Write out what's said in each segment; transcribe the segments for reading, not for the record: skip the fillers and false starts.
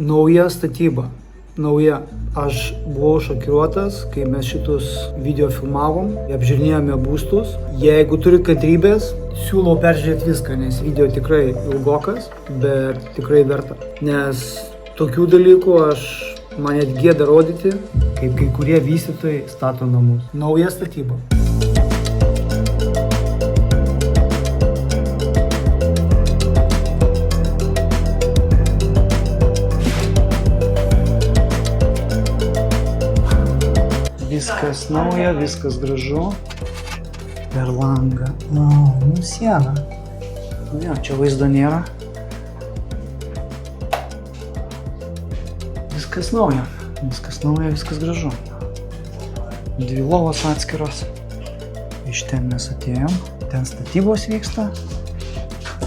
Nauja statyba. Nauja. Aš buvau šokiruotas, kai mes šitus video filmavom, apžiūrinėjome būstus. Jeigu turit kantrybės, siūlau peržiūrėti viską, nes video tikrai ilgokas, bet tikrai verta. Nes tokių dalykų man net gėda rodyti, kaip kai kurie vystytojai stato namus. Nauja statyba. Viskas nauja, viskas gražu. Per langą. Siena. Jo, čia vaizdo nėra. Viskas nauja, viskas gražu. Dvi lovos atskiros. Iš ten mes atėjom. Ten statybos vyksta.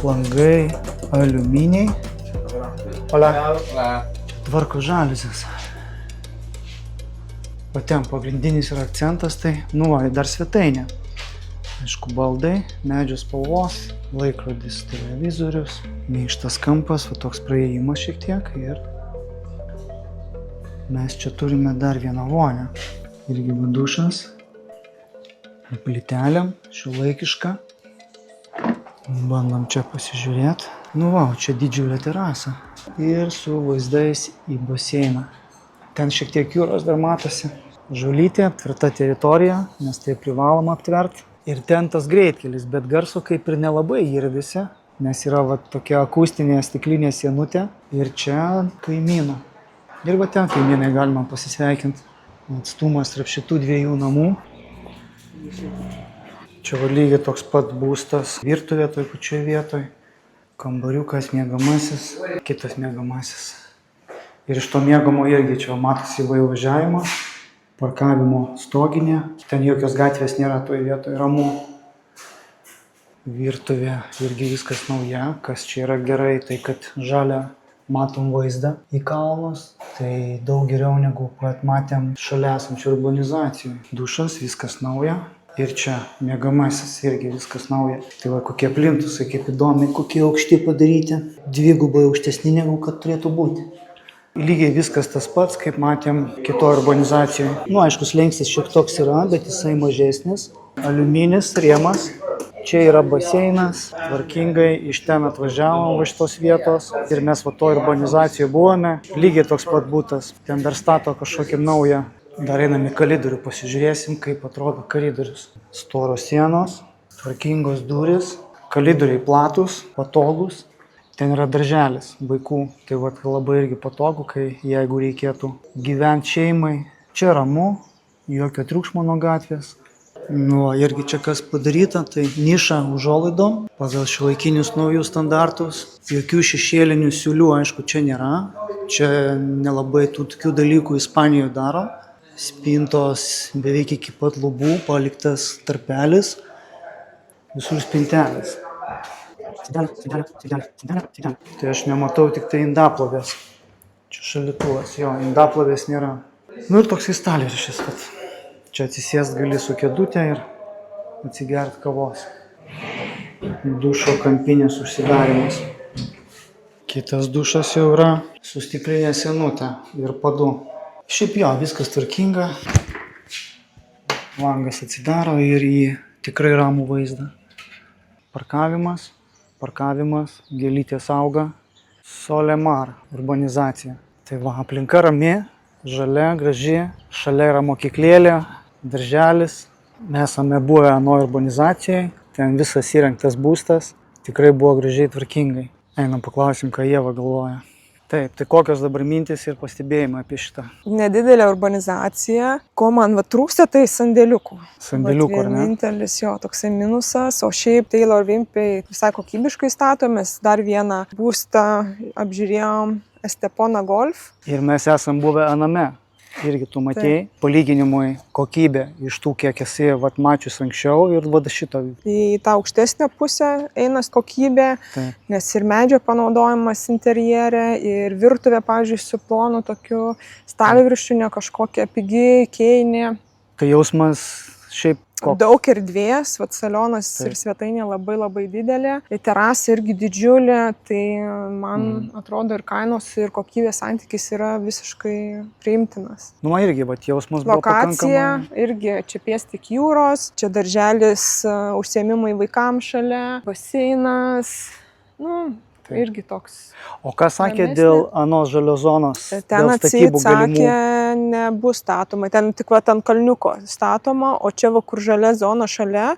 Langai, aliuminiai. Tvarko žaliuzės. O ten pagrindinis yra akcentas, tai dar svetainė. Aišku, baldai, medžio spalvos, laikrodis, televizorius, minkštas kampas, toks praėjimas šiek tiek ir mes čia turime dar vieną vonią. Irgi dušas, plytelėm, šiuolaikiška. Bandom čia pasižiūrėti. Čia didžiulė terasa ir su vaizdais į baseiną. Ten šiek tiek jūros dar matosi. Žolytė, aptverta teritorija, nes tai privaloma aptverti. Ir ten tas greitkelis, bet garso kaip ir nelabai girdisi, nes yra tokia akustinė stiklinė sienutė. Ir čia kaimynų. Ir ten kaimynai galima pasisveikinti. Atstumas tarp šitų dviejų namų. Čia lygiai toks pat būstas. Virtuvė toj pačioj vietoj. Kambariukas, miegamasis, kitas miegamasis. Ir iš to miegamo irgi čia matosi įvažiavimas. Parkavimo stoginė. Ten jokios gatvės nėra toje vietoje, ramu. Virtuvė irgi viskas nauja. Kas čia yra gerai, tai kad žalia matom vaizdą į kalnus. Tai daug geriau negu matėm šalia esančių urbanizacijų. Dušas, viskas nauja. Ir čia miegamasis irgi viskas nauja. Tai kokie plintusai, kaip įdomi, kokie aukšti padaryti. Dvigubai aukštesni negu kad turėtų būti. Lygiai viskas tas pats, kaip matėm kitoje urbanizacijoje. Aišku, slenkstis šiek toks yra, bet jisai mažesnis. Aliuminis rėmas. Čia yra baseinas. Tvarkingai iš ten atvažiavom iš tos vietos. Ir mes toje urbanizacijoje buvome. Lygiai toks pat būtas. Ten dar stato kažkokį naują. Dar einam į koridorių, pasižiūrėsim, kaip atrodo koridorius. Storos sienos, tvarkingos durys. Koridoriai platus, patogus. Ten yra darželis vaikų, tai labai irgi patogu, kai jeigu reikėtų gyventi šeimai. Čia ramu, jokio triukšmo nuo gatvės. Irgi čia kas padaryta, tai niša užuolaidom, pagal šiuolaikinius naujus standartus. Jokių šešėlinių siūlių, aišku, čia nėra. Čia nelabai tokių dalykų Ispanijoje daro. Spintos beveik iki pat lubų, paliktas tarpelis, visur spintelės. Tai aš nematau tik tai indaplovės. Čia šaldytuvas, indaplovės nėra. Ir toks stalviršis, kad čia atsisėst gali su kėdutė ir atsigerti kavos. Dušo kampinės užsidarimas. Kitas dušas jau yra su stiklinė sienutė ir padu. Šiaip viskas tvarkinga. Langas atsidaro ir į tikrai ramų vaizdą. Parkavimas, gėlytės auga, Solemar urbanizacija. Tai aplinka rami, žalia, graži, šalia yra mokyklėlė, darželis. Mes esame buvę urbanizacijai, ten visas įrengtas būstas, tikrai buvo gražiai tvarkingai. Einam paklausim, ką Ieva galvoja. Taip, tai kokios dabar mintys ir pastebėjimai apie šitą? Nedidelė urbanizacija. Ko man trūksta, tai sandėliukų. Sandėliukų, ar ne? Vienintelis toksai minusas, o šiaip Taylor Wimpey visai kokybiškai statomės. Dar vieną būstą apžiūrėjom Estepona Golf. Ir mes esam buvę aname. Irgi tu matėjai, palyginimui kokybė iš tų, kiek esi mačius anksčiau ir šito. Į tą aukštesnę pusę eina kokybė, nes ir medžio panaudojimas interjere, ir virtuvė, pavyzdžiui, su plonu tokiu stalviršiu, ne kažkokia pigi, keinė. Tai jausmas šiaip Koks? Daug erdvės, vat salionas Taip. ir svetainė labai labai didelė, terasa irgi didžiulė, tai man atrodo ir kainos ir kokybės santykis yra visiškai priimtinas. Nu, man irgi, vat, jausmas buvo Lokacija pakankamai. irgi čia piestik jūros, čia darželis, užsiėmimai vaikams šalia, baseinas, nu, Taip. irgi toks. O ką sakė ramesnė. dėl anos žalios zonos? Ten Dėl atseit statybų galimų? sakė, nebus statoma, ten tik va ant kalniuko statoma, o čia va kur žalia zona šalia,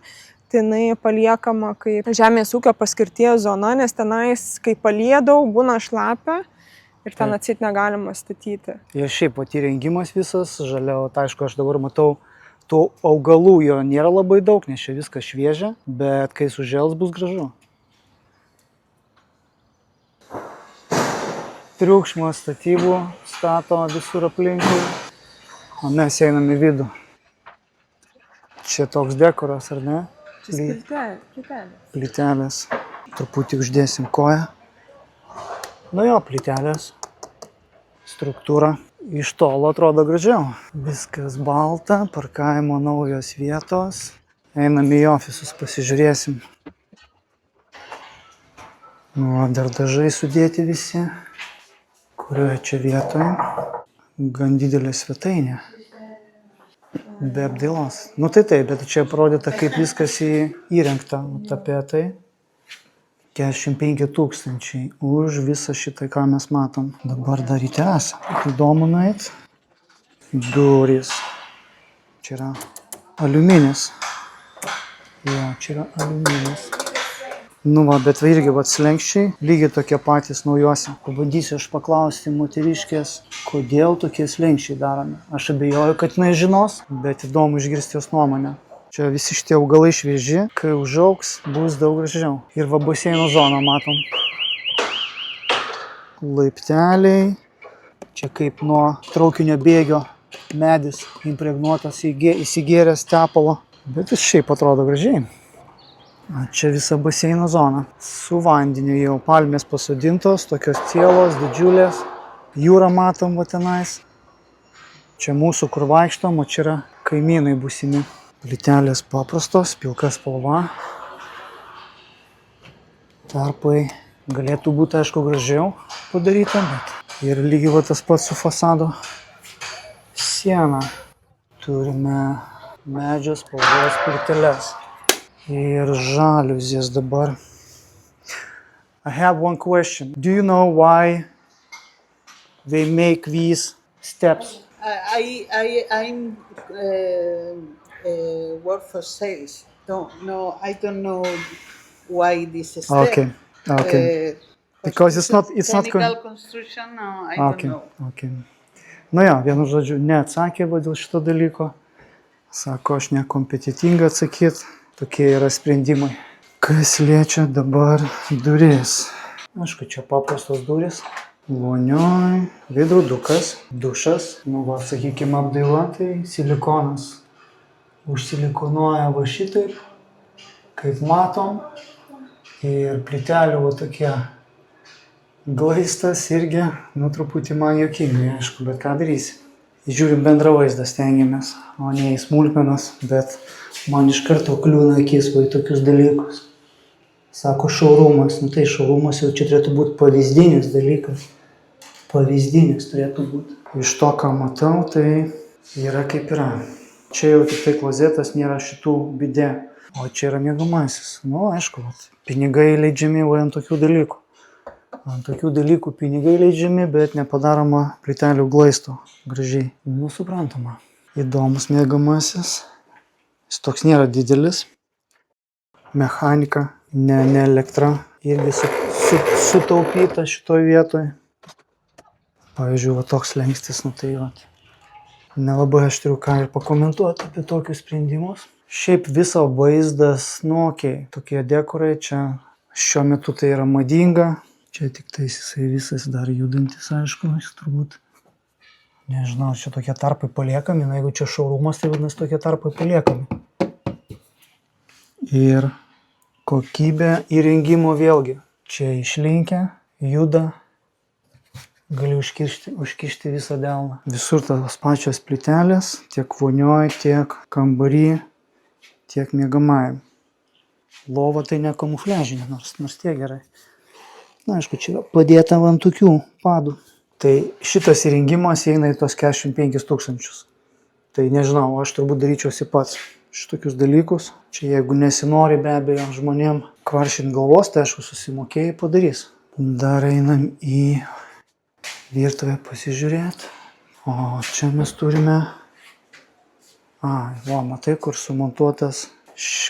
tai jinai paliekama kaip žemės ūkio paskirties zona, nes tenais, kai palėdau, būna šlapia ir ten Taip. atseit negalima statyti. Ir šiaip pat įrengimas visas, žalia, tai aišku, aš dabar matau, tų augalų jo nėra labai daug, nes čia viskas šviežia, bet kai sužels bus gražu. Triukšmas statybų stato visur aplinkui, o mes einam į vidų. Čia toks dekoras, ar ne? Plytelės. Truputį uždėsim koją. Nu jo, plytelės. Struktūra. Iš tolo atrodo gražiau. Viskas balta, parkavimo naujos vietos. Einam į ofisus, pasižiūrėsim. Nu, dar dažai sudėti visi. Kurioje čia vietoje? Gan didelė svetainė. Be apdailos. Nu tai taip, bet čia parodyta, kaip viskas įrengta. Tapetai. 45 000 už visą šitą, ką mes matom. Dabar dar į terasą. Įdomu nueit. Durys. Čia yra aliuminis. Jo, čia yra aliuminis. Nu va, bet va irgi va slenkščiai, lygiai tokie patys naujuose. Pabandysiu aš paklausti moteriškės, kodėl tokie slenkščiai daromi. Aš abejoju, kad jinai žinos, bet įdomu išgirsti jos nuomonę. Čia visi šitie augalai švieži, kai užaugs, bus daug gražiau. Ir va baseino zoną matom. Laipteliai. Čia kaip nuo traukinio bėgio medis impregnuotas, įsigėręs tepalo. Bet jis šiaip atrodo gražiai. Čia visa baseino zona. Su vandeniu jau palmės pasodintos, tokios cielos, didžiulės. Jūrą matom va tenais. Čia mūsų, kur vaikštom, o čia yra kaimynai būsimi. Plytelės paprastos, pilka spalva. Tarpai galėtų būti, aišku, gražiau padaryta, bet ir lygiai va tas pats su fasado. Siena. Turime medžio spalvos plyteles. Ir žaliuzės dabar. I have one question. Do you know why they make these steps? I'm work for sales. No, I don't know why this step. Okay, okay. Because it's not technical construction. No, I don't Okay, know. okay. Nu jo, vienu žodžiu, neatsakė va dėl šito dalyko. Sako, aš nekompetitinga atsakyti. Tokie yra sprendimai. Kas liečia dabar duris. Aišku, čia paprastos duris. Vonioj, veidrodukas, dušas. Nu va, sakykime, apdaila, tai silikonas. Užsilikonuoja va šitaip, kaip matom. Ir plytelių va tokie glaistas irgi, nu truputį man juokingai, aišku, bet ką darysi. Žiūrim bendrą vaizdą, stengiamės, o ne į smulkmenas, bet man iš karto kliūna akis va į tokius dalykus. Sako šaurumas, nu tai šaurumas jau čia turėtų būti pavyzdinis dalykas. Pavyzdinis turėtų būti. Iš to, ką matau, tai yra kaip yra. Čia jau tik tai klozetas, nėra šitų bidė. O čia yra miegamasis. Nu, aišku, pinigai leidžiami va ant tokių dalykų. Ant tokių dalykų pinigai leidžiami, bet nepadaroma plytelių glaisto gražiai. Nu, suprantama. Įdomus miegamasis. Jis toks nėra didelis. Mechanika, ne elektra. Irgi sutaupyta šitoj vietoj. Pavyzdžiui, va toks lengstis, nu tai va. Nelabai aš turiu ką ir pakomentuoti apie tokius sprendimus. Šiaip viso vaizdas, nu okei, tokie dekorai čia šiuo metu tai yra madinga. Čia tik tais jisai visas dar judantis, aišku, jis turbūt. Nežinau, čia tokie tarpai paliekami, na jeigu čia šaurumas, tai vadinasi tokie tarpai paliekami. Ir kokybė įrengimo vėlgi. Čia išlinkę, juda, gali užkišti visą delną. Visur tos pačios plytelės, tiek vonioj, tiek kambary. tiek miegamajam. Lova tai ne kamufliažinė, nors tiek gerai. Na, aišku, čia padėta ant tokių padų. Tai šitas įrengimas eina į tos 45 000. Tai nežinau, aš turbūt daryčiausi pats šitokius dalykus. Čia jeigu nesinori be abejo žmonėm kvaršint galvos, tai aišku susimokėjai padarys. Dar einam į virtuvę pasižiūrėti. O čia mes turime... matai, kur sumontuotas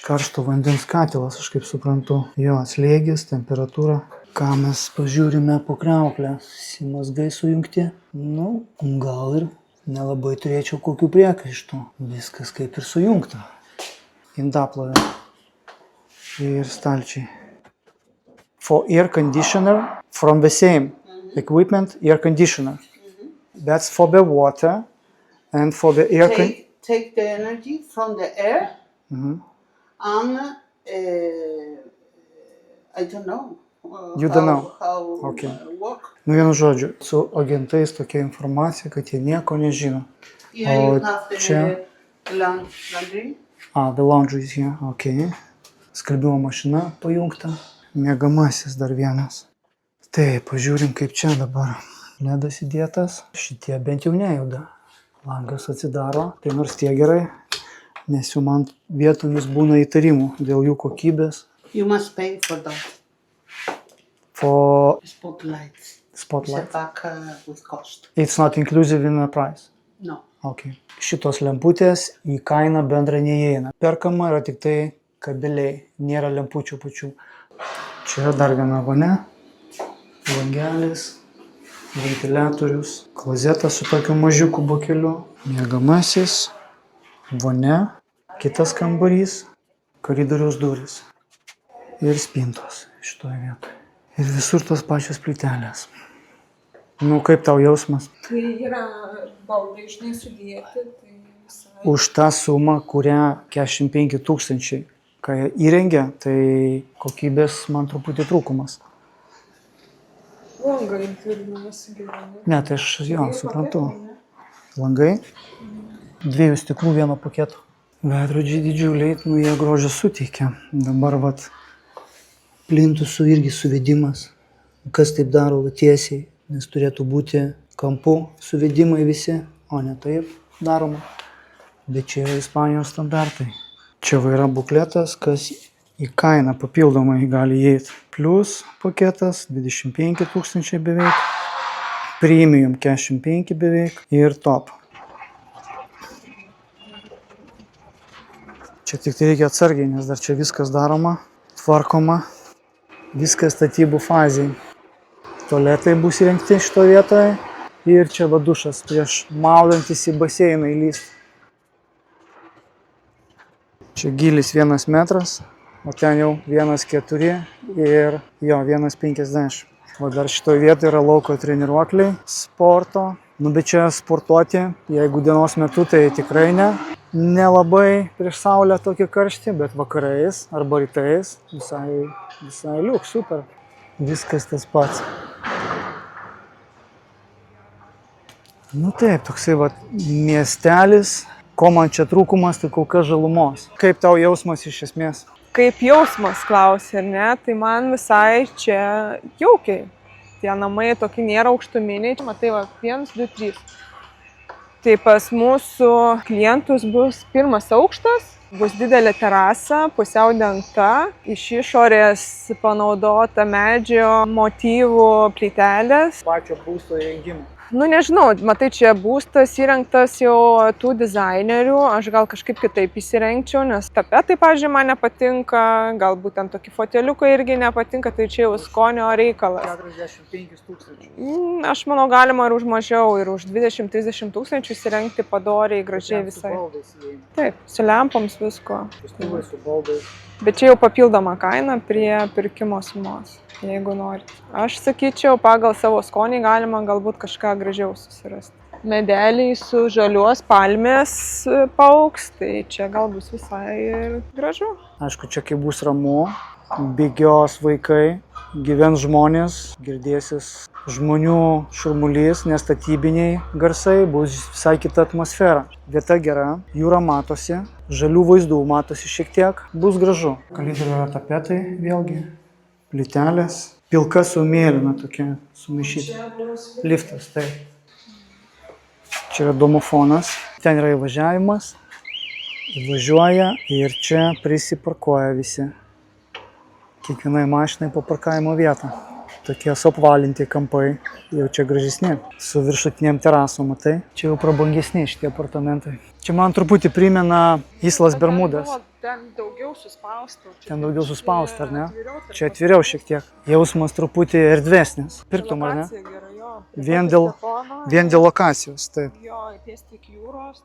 karšto vandens katilas, aš kaip suprantu. Jo slėgis, temperatūra. Ką mes pažiūrime po kriauklę? Mazgai sujungti. Nu, gal ir nelabai turėčiau kokių priekaištų. Viskas kaip ir sujungta. Indaplovė. Ir stalčiai. For air conditioner, from the same equipment, air conditioner. That's for the water and for the air conditioner. Take the energy from the air and I don't know. You don't know. How Okay. work. Nu vienu žodžiu, su agentais tokia informacija, kad jie nieko nežino. Here O you have the čia- laundry. The laundry is here, ok. Skalbimo mašina pajungta. Miegamasis dar vienas. Tai, pažiūrim kaip čia dabar. Ledas įdėtas. Šitie bent jau nejuda. Langas atsidaro, tai nors tie gerai, nes jau man vietomis būna įtarimų dėl jų kokybės. You must pay for that. For Spotlights. spotlight. It's a pack with cost. It's not inclusive in the price. No. Okay. Šitos lemputės į kainą bendrą neįeina. Perkama yra tik tai kabeliai, nėra lempučių pačių. Čia yra dar viena vonia, langelis, ventiliatorius, klozetas su tokiu mažiuku bokeliu, miegamasis, vonia, kitas kambarys, koridoriaus durys ir spintos šitoje vietoje. Ir visur tos pačios plytelės. Nu, kaip tau jausmas? Kai yra baldai žinai sudėti, tai visai... Už tą sumą, kurią 45 000, ką jie įrengia, tai kokybės man truputį trūkumas. Langai tvirtinamas gyvena. Ne, tai aš jo, suprantu. Langai, 2 stiklų, 1 paketo. Veidrodžiai didžiuliai, nu jie grožio suteikia. Dabar vat plintusų irgi suvedimas. Kas taip daro tiesiai, nes turėtų būti kampu suvedimai visi, o ne taip daroma. Bet čia yra Ispanijos standartai. Čia va yra bukletas, kas į kainą papildomai gali įeiti. Plius paketas 25 000 beveik, premium 45 beveik ir top. Čia tik tai reikia atsargiai, nes dar čia viskas daroma, tvarkoma, viskas statybų fazėje. Tualetai bus įrengti šito vietoje ir čia va dušas prieš maudantis į baseiną įlysti. Čia gilis 1 metras, o ten jau 1,4 ir jo 1,50. O dar šitoje vietoje yra lauko treniruokliai, sporto. Nu, bet čia sportuoti, jeigu dienos metu, tai tikrai ne. Nelabai prieš saulę tokį karštį, bet vakarais arba rytais visai liuk, super. Viskas tas pats. Nu taip, toksai va miestelis. Ko man čia trūkumas, tai kol kas žalumos. Kaip tau jausmas iš esmės? Kaip jausmas klausia, ne? Tai man visai čia jaukiai. Tie namai tokie nėra aukštuminiai. Matai, va, 1, 2, 3. Tai pas mūsų klientus bus 1 aukštas, bus didelė terasa, pusiau dengta, iš išorės panaudota medžio motyvų plytelės. Pačio būsto įrengimo. Nu nežinau, matai, čia būstas įrengtas jau tų dizainerių, aš gal kažkaip kitaip įsirengčiau, nes tapetai, pavyzdžiui, man nepatinka, galbūt ten tokie foteliukai irgi nepatinka, tai čia jau skonio reikalas. 45 000. Aš manau, galima ir už mažiau, ir už 20-30 000 įsirengti padoriai, gražiai visai. Taip, su lempoms visko. Su baldais. Bet čia jau papildoma kaina prie pirkimo sumos, jeigu norit. Aš sakyčiau, pagal savo skonį galima galbūt kažką gražiau susirasti. Medeliai su žalios palmės paaugs, tai čia gal bus visai gražu. Aišku, čia kai bus ramu, bėgios vaikai, gyvens žmonės, girdėsis žmonių šurmulys, nestatybiniai garsai, bus visai kita atmosfera. Vieta gera, jūra matosi, žalių vaizdų matosi šiek tiek, bus gražu. Kalidrio yra tapetai vėlgi, plytelės, pilka su mėlyna tokia sumaišyta. Liftas, tai. Čia yra domofonas, ten yra įvažiavimas, įvažiuoja ir čia prisiparkuoja visi. Kiekvienai mašinai po parkavimo vietą. Tokie suapvalinti kampai, jau čia gražesni. Su viršutiniam terasom, matai. Čia jau prabangesni šitie apartamentai. Čia man truputį primena Islas Bermudas. Ten daugiau suspausta. Ten daugiau suspausta, ar ne? Čia atviriau šiek tiek. Jausmas truputį erdvesnis. Pirktum, ar ne? Vien dėl lokacijos, taip. Jo, ties tik jūros.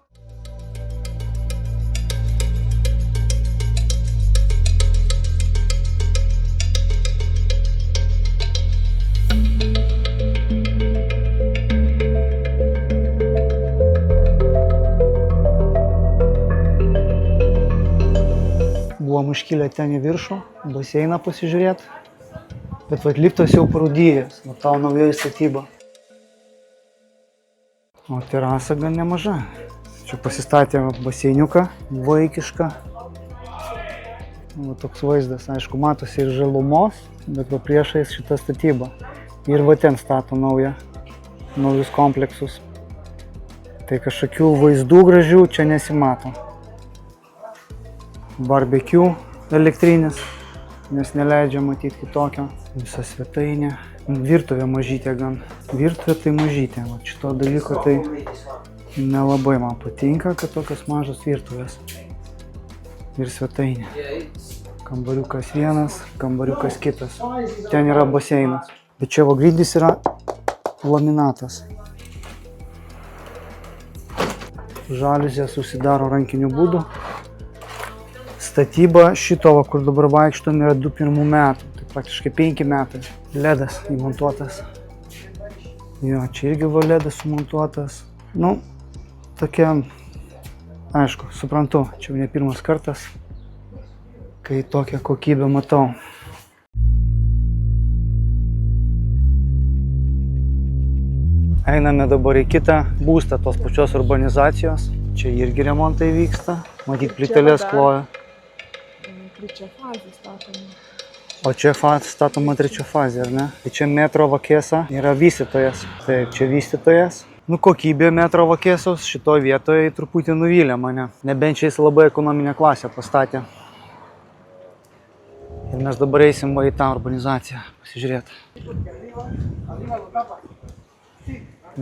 Buvom iškilę ten į viršų, baseiną pasižiūrėti, bet vat liftas jau parūdijęs, o tau naujoji statyba. O terasa gan nemaža. Čia pasistatė baseiniuką, vaikišką. Va toks vaizdas, aišku, matosi ir žalumos, bet va priešais šitą statybą. Ir va ten stato naujus kompleksus. Tai kažkokių vaizdų gražių čia nesimato. Barbecue elektrinis, nes neleidžia matyti kitokio. Visa svetainė. Virtuvė mažytė gan. Virtuvė tai mažytė. Va, šito dalyko tai nelabai man patinka, kad tokios mažos virtuvės. Ir svetainė. Kambariukas vienas, kambariukas kitas. Ten yra baseinas. Bet čia va grindys yra laminatas. Žaliuzės susidaro rankiniu būdu. Statyba šito, kur dabar vaikštom, yra 2001 metų, tai praktiškai 5 metai. LEDas įmontuotas. Jo, čia irgi va LEDas sumontuotas. Nu, tokia, aišku, suprantu, čia jau ne pirmas kartas, kai tokią kokybę matau. Einame dabar į kitą būstą tos pačios urbanizacijos. Čia irgi remontai vyksta. Matyt, plyteles kloja. Trečia fazė statoma. O čia statoma trečia fazė, ar ne? Tai čia Metro Vakesa yra vystytojas. Taip, čia vystytojas. Nu, kokybė Metro Vakesos šitoj vietoje truputį nuvylė mane. Nebent čia jis labai ekonominę klasę pastatė. Ir mes dabar eisim į tą urbanizaciją pasižiūrėti.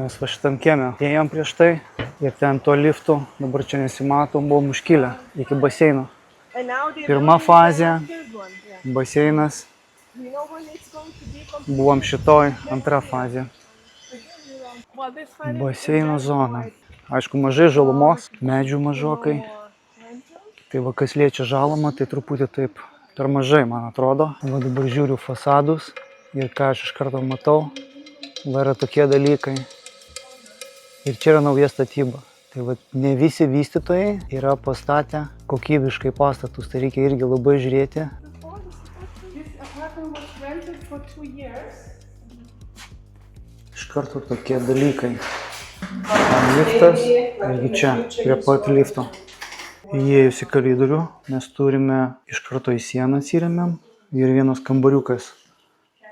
Mes va šitam kieme ėjom prieš tai ir ten to liftu, dabar čia nesimatom, buvom užkilę iki baseino. Pirma fazė, baseinas, buvom šitoj, antra fazė. Baseino zona. Aišku, mažai žalumos, medžių mažokai. Tai va, kas liečia žalumą, tai truputį taip per mažai, man atrodo. Va dabar žiūriu fasadus ir ką aš iš karto matau, va yra tokie dalykai. Ir čia yra nauja statyba. Tai va, ne visi vystytojai yra pastatę kokybiškai pastatus, tai reikia irgi labai žiūrėti. Iš karto tokie dalykai. Liftas irgi čia, prie pat lifto. Įėjus į koridorių mes turime iš karto į sieną atsiremiam ir vienas kambariukas.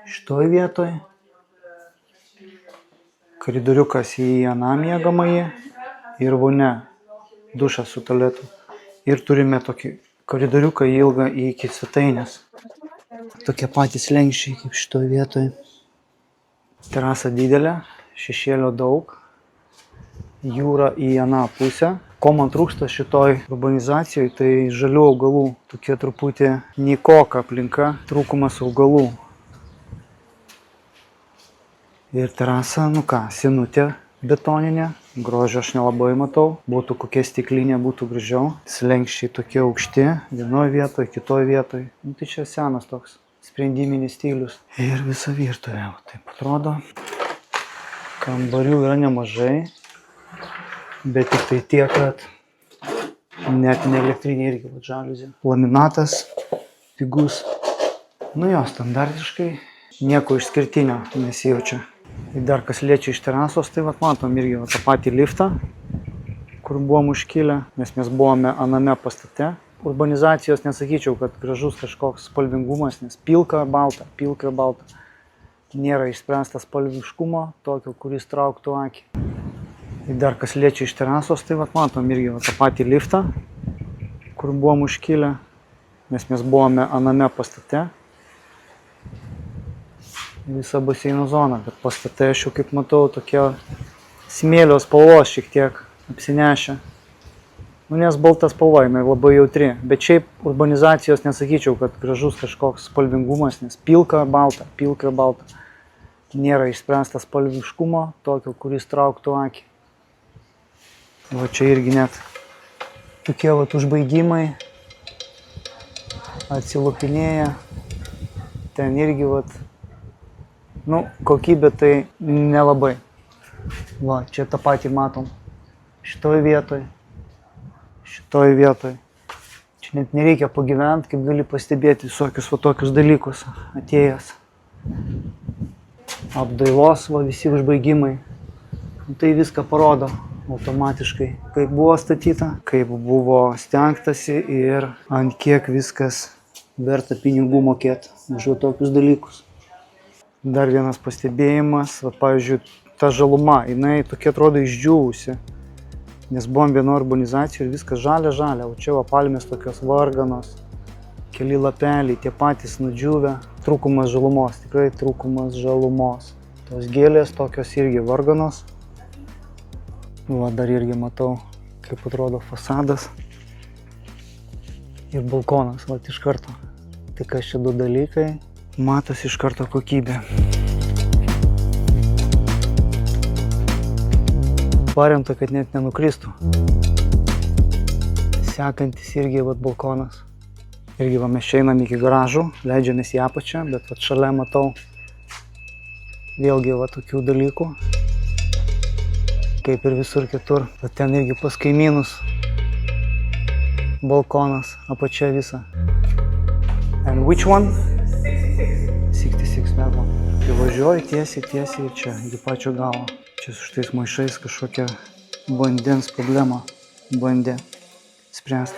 Šitoj vietoj koridoriukas į aną miegamąjį. Ir vonia, dušas su tualetu. Ir turime tokį koridoriuką ilgą iki svetainės. Tokie patys lenkščiai kaip šitoj vietoj. Terasa didelė, šešėlio daug. Jūra į aną pusę. Ko man trūksta šitoj urbanizacijoje, tai žalių augalų. Tokie truputį nykoka aplinka, trūkumas augalų. Ir terasa, nu ką, senutė betoninė. Grožio aš nelabai matau. Būtų kokia stiklinė, būtų gražiau. Slenkščiai tokie aukšti, vienoje vietoje, kitoje vietoje. Nu, tai čia senas toks sprendiminis stilius. Ir visa virtuvė, taip atrodo. Kambarių yra nemažai, bet tik tai tiek, kad net ne elektrinė irgi žaliuzė. Laminatas, pigus. Nu jo, standartiškai nieko išskirtinio nesijaučia. Ir dar kas liečia iš terasos, tai matom irgi tą patį liftą, kur buvom užkilę, nes mes buvome aname pastate. Urbanizacijos nesakyčiau, kad gražus kažkoks spalvingumas, nes pilka balta. Nėra išspręstas spalviškumo, tokio, kuris trauktų akį. Ir dar kas liečia iš terasos, tai matom irgi tą patį liftą, kur buvom užkilę, nes mes buvome aname pastate. Visa baseino zona, bet pastate aš jau kaip matau tokia smėlio spalvos šiek tiek apsinešę. Nes balta spalva, jinai labai jautri, bet šiaip urbanizacijos nesakyčiau, kad gražus kažkoks spalvingumas, nes pilka balta. Nėra išspręstas spalviškumo, tokio, kuris trauktų akį. Va čia irgi net tokie užbaigimai atsilopinėja. Ten irgi kokybė tai nelabai. Va, čia tą patį matom. Šitoj vietoj. Čia net nereikia pagyventi, kaip gali pastebėti visokius tokius dalykus atėjęs. Apdailos, visi užbaigimai. Tai viską parodo automatiškai, kaip buvo statyta, kaip buvo stengtasi ir ant kiek viskas verta pinigų mokėti už tokius dalykus. Dar vienas pastebėjimas, pavyzdžiui, ta žaluma, jinai tokia atrodo išdžiūvusi. Nes buvom vieno urbanizacijų ir viskas žalia, o čia palmės tokios varganos, keli lapeliai, tie patys nudžiūvę. Trūkumas žalumos, tikrai trūkumas žalumos. Tos gėlės tokios irgi varganos. Va, dar irgi matau, kaip atrodo fasadas. Ir balkonas, iš karto. Tai kas čia du dalykai, matosi iš karto kokybė. Paremta, kad net nenukristų. Sekantis irgi balkonas. Irgi mes čia einam iki garažų, leidžiamės į apačią, bet šalia matau vėlgi tokių dalykų, kaip ir visur kitur. Bet ten irgi pas kaimynus balkonas, apačia visa. And which one? 66 metrų. Tai važiuoju tiesiai čia, iki pačio galo. Čia su šitais maišais kažkokia vandens problema bandė spręsti.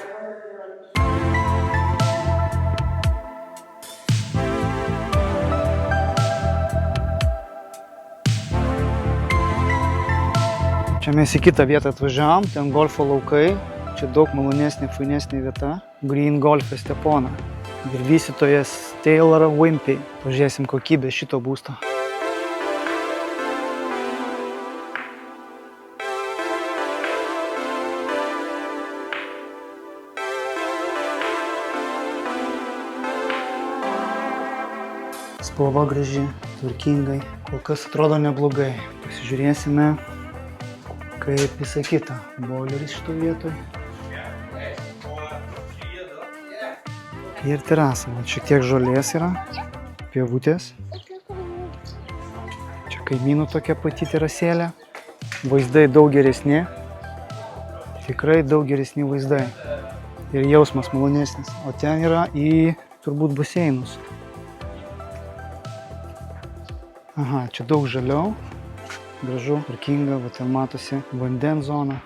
Čia mes į kitą vietą atvažiavom, ten golfo laukai. Čia daug malonesnė, fainesnė vieta. Green Golf Estepona. Ir vystytojas Taylor Wimpey. Pažiūrėsim kokybę šito būsto. Spalva graži, tvarkingai, kol kas atrodo neblogai. Pasižiūrėsime, kaip visą kitą. Boileris šito vietoj. Ir terasa, šiek tiek žolės yra, pievutės. Čia kaimynų tokia pati terasėlė. Vaizdai daug geresni. Tikrai daug geresni vaizdai. Ir jausmas malonesnis. O ten yra į turbūt baseinus. Aha, čia daug žaliau, gražu, tvarkinga, va ten matosi vandens zona.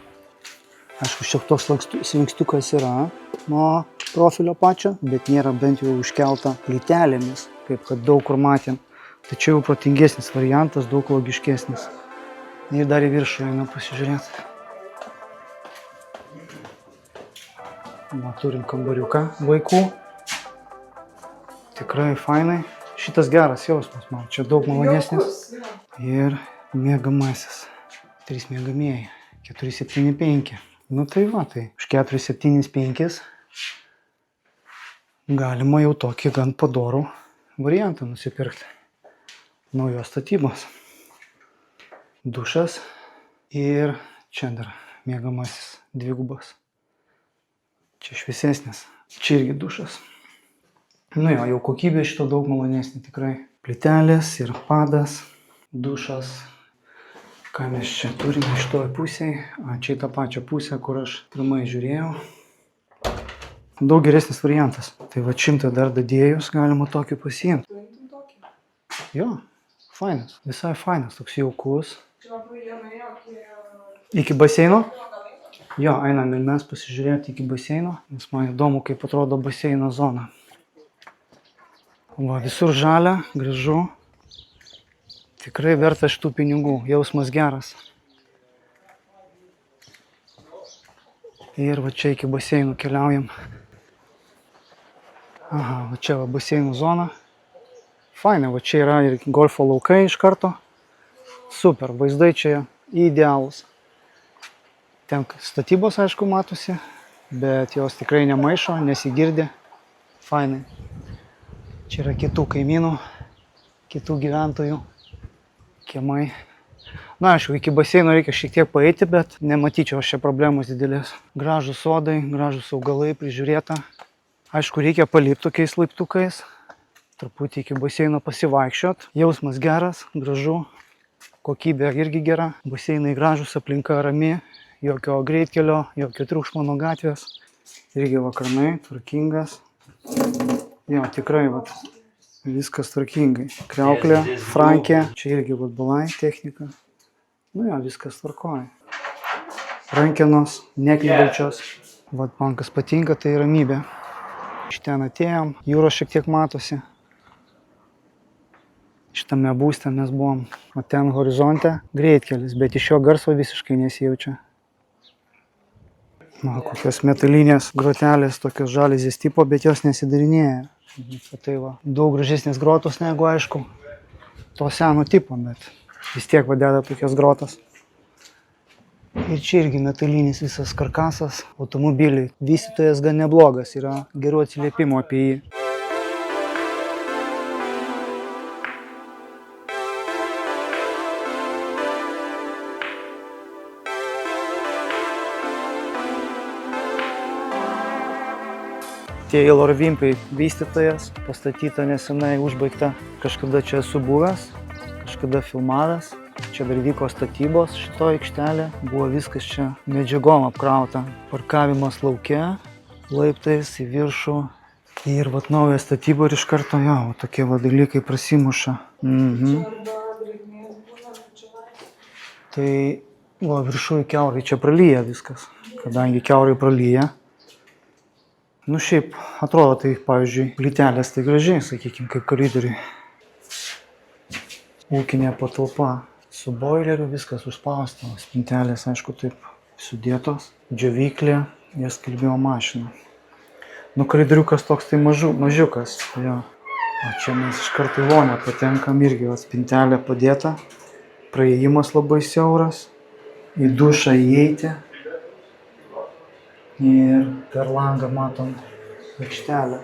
Aišku, šiek toks slankstiukas yra nuo profilio pačio, bet nėra bent jau užkelta plytelėmis, kaip kad daug kur matėm. Tačiau protingesnis variantas, daug logiškesnis. Ir dar į viršų eina pasižiūrėti. Va, turim kambariuką vaikų. Tikrai fainai. Šitas geras jausmas man, čia daug malonesnis. Ir miegamasis. 3 miegamieji. 475. Nu tai va, tai už 475 galima jau tokį gan padorų variantą nusipirkti. Naujos statybos. Dušas ir čia dar miegamasis dvigubas. Čia šviesesnis. Čia irgi dušas. Nu jo, jau kokybė šito daug malonesnė tikrai. Plytelės ir padas, dušas. Ką mes čia turime šitoj pusėje? Čia į tą pačią pusę, kur aš pirmai žiūrėjau. Daug geresnis variantas. Tai va 100 dar dadėjus galima tokį pasiimti. Jo, fainas, visai fainas, toks jaukus. Iki baseino? Jo, einam ir mes pasižiūrėti iki baseino, nes man įdomu, kaip atrodo baseino zona. Va, visur žalia, gražu. Tikrai verta šitų pinigų, jausmas geras. Ir va čia iki baseinų keliaujam. Aha, va čia va baseinų zona. Fainai, va čia yra ir golfo laukai iš karto. Super, vaizdai čia idealūs. Ten statybos, aišku, matosi, bet jos tikrai nemaišo, nesigirdi. Fainai. Čia yra kitų kaimynų, kitų gyventojų kiemai. Na, aišku, iki baseino reikia šiek tiek paeiti, bet nematyčiau aš čia problemos didelės. Gražūs sodai, gražūs augalai, prižiūrėta. Aišku, reikia palipti tokiais laiptukais. Truputį iki baseino pasivaikščiot. Jausmas geras, gražu. Kokybė irgi gera. Baseinai gražus, aplinka rami. Jokio greitkelio, jokio triukšmo nuo gatvės. Irgi vakarnai, tvarkingas. Jo, tikrai, vat, viskas tvarkingai. Kriauklė, frankė. Čia irgi vat balai technika. Nu jo, viskas tvarkoja. Rankenos, nekliudančios. Vat man kas patinka, tai ramybė. Iš ten atėjom, jūros šiek tiek matosi. Šitame būste mes buvom. O ten horizonte greitkelis, bet iš jo garso visiškai nesijaučia. Na, kokios metalinės grotelės, tokios žalizės tipo, bet jos nesidarinėja. Tai va, daug gražesnės grotos negu, aišku, to seno tipo, bet vis tiek vadeda tokios grotos. Ir čia irgi metalinis visas karkasas, automobiliai. Vystytojas gan neblogas, yra gerų atsiliepimų apie jį. Tie Ilor Vimpai vystytojas, pastatyta nesenai, užbaigta. Kažkada čia esu buvęs, kažkada filmavęs. Čia dar vyko statybos šito aikštelė. Buvo viskas čia medžiagom apkrauta. Parkavimas lauke, laiptais į viršų. Ir vat nauja statyba ir iš karto jo, tokie va dalykai prasimuša. Tai va, viršui kiaurai čia pralyja viskas. Kadangi kiaurai pralyja. Nu šiaip atrodo tai, pavyzdžiui, plytelės tai gražiai, sakykime, kaip koridoriui. Ūkinė patalpa. Su boileriu viskas užspausta. Spintelės, aišku, taip sudėtos. Džiovyklė ir skalbimo mašina. Nu koridoriukas toks tai mažiukas. Jo. O čia mes iš karto į vonią patenkam, irgi va, spintelė padėta. Praėjimas labai siauras. Į dušą įeiti. Ir per langą matom aikštelę.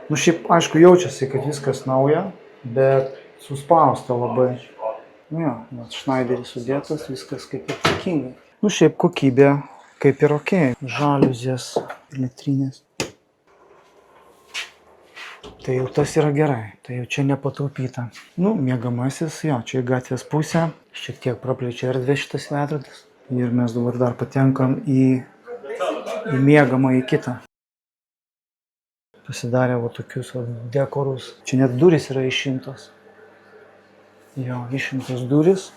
Nu šiaip, aišku, jaučiasi, kad viskas nauja, bet suspausta labai. Nu jo, šnaideris sudėtas, viskas kaip ir tvarkingai. Nu šiaip kokybė kaip ir okei. Žaliuzės, elektrinės. Tai jau tas yra gerai, tai jau čia nepataupyta. Nu, miegamasis, jo, čia į gatvės pusę. Šiek tiek praplečia erdvė šitas veidrodis. Ir mes dabar dar patenkam į miegamą į kitą. Pasidarė va tokius va, dekorus. Čia net durys yra išimtos. Jo, išimtos durys.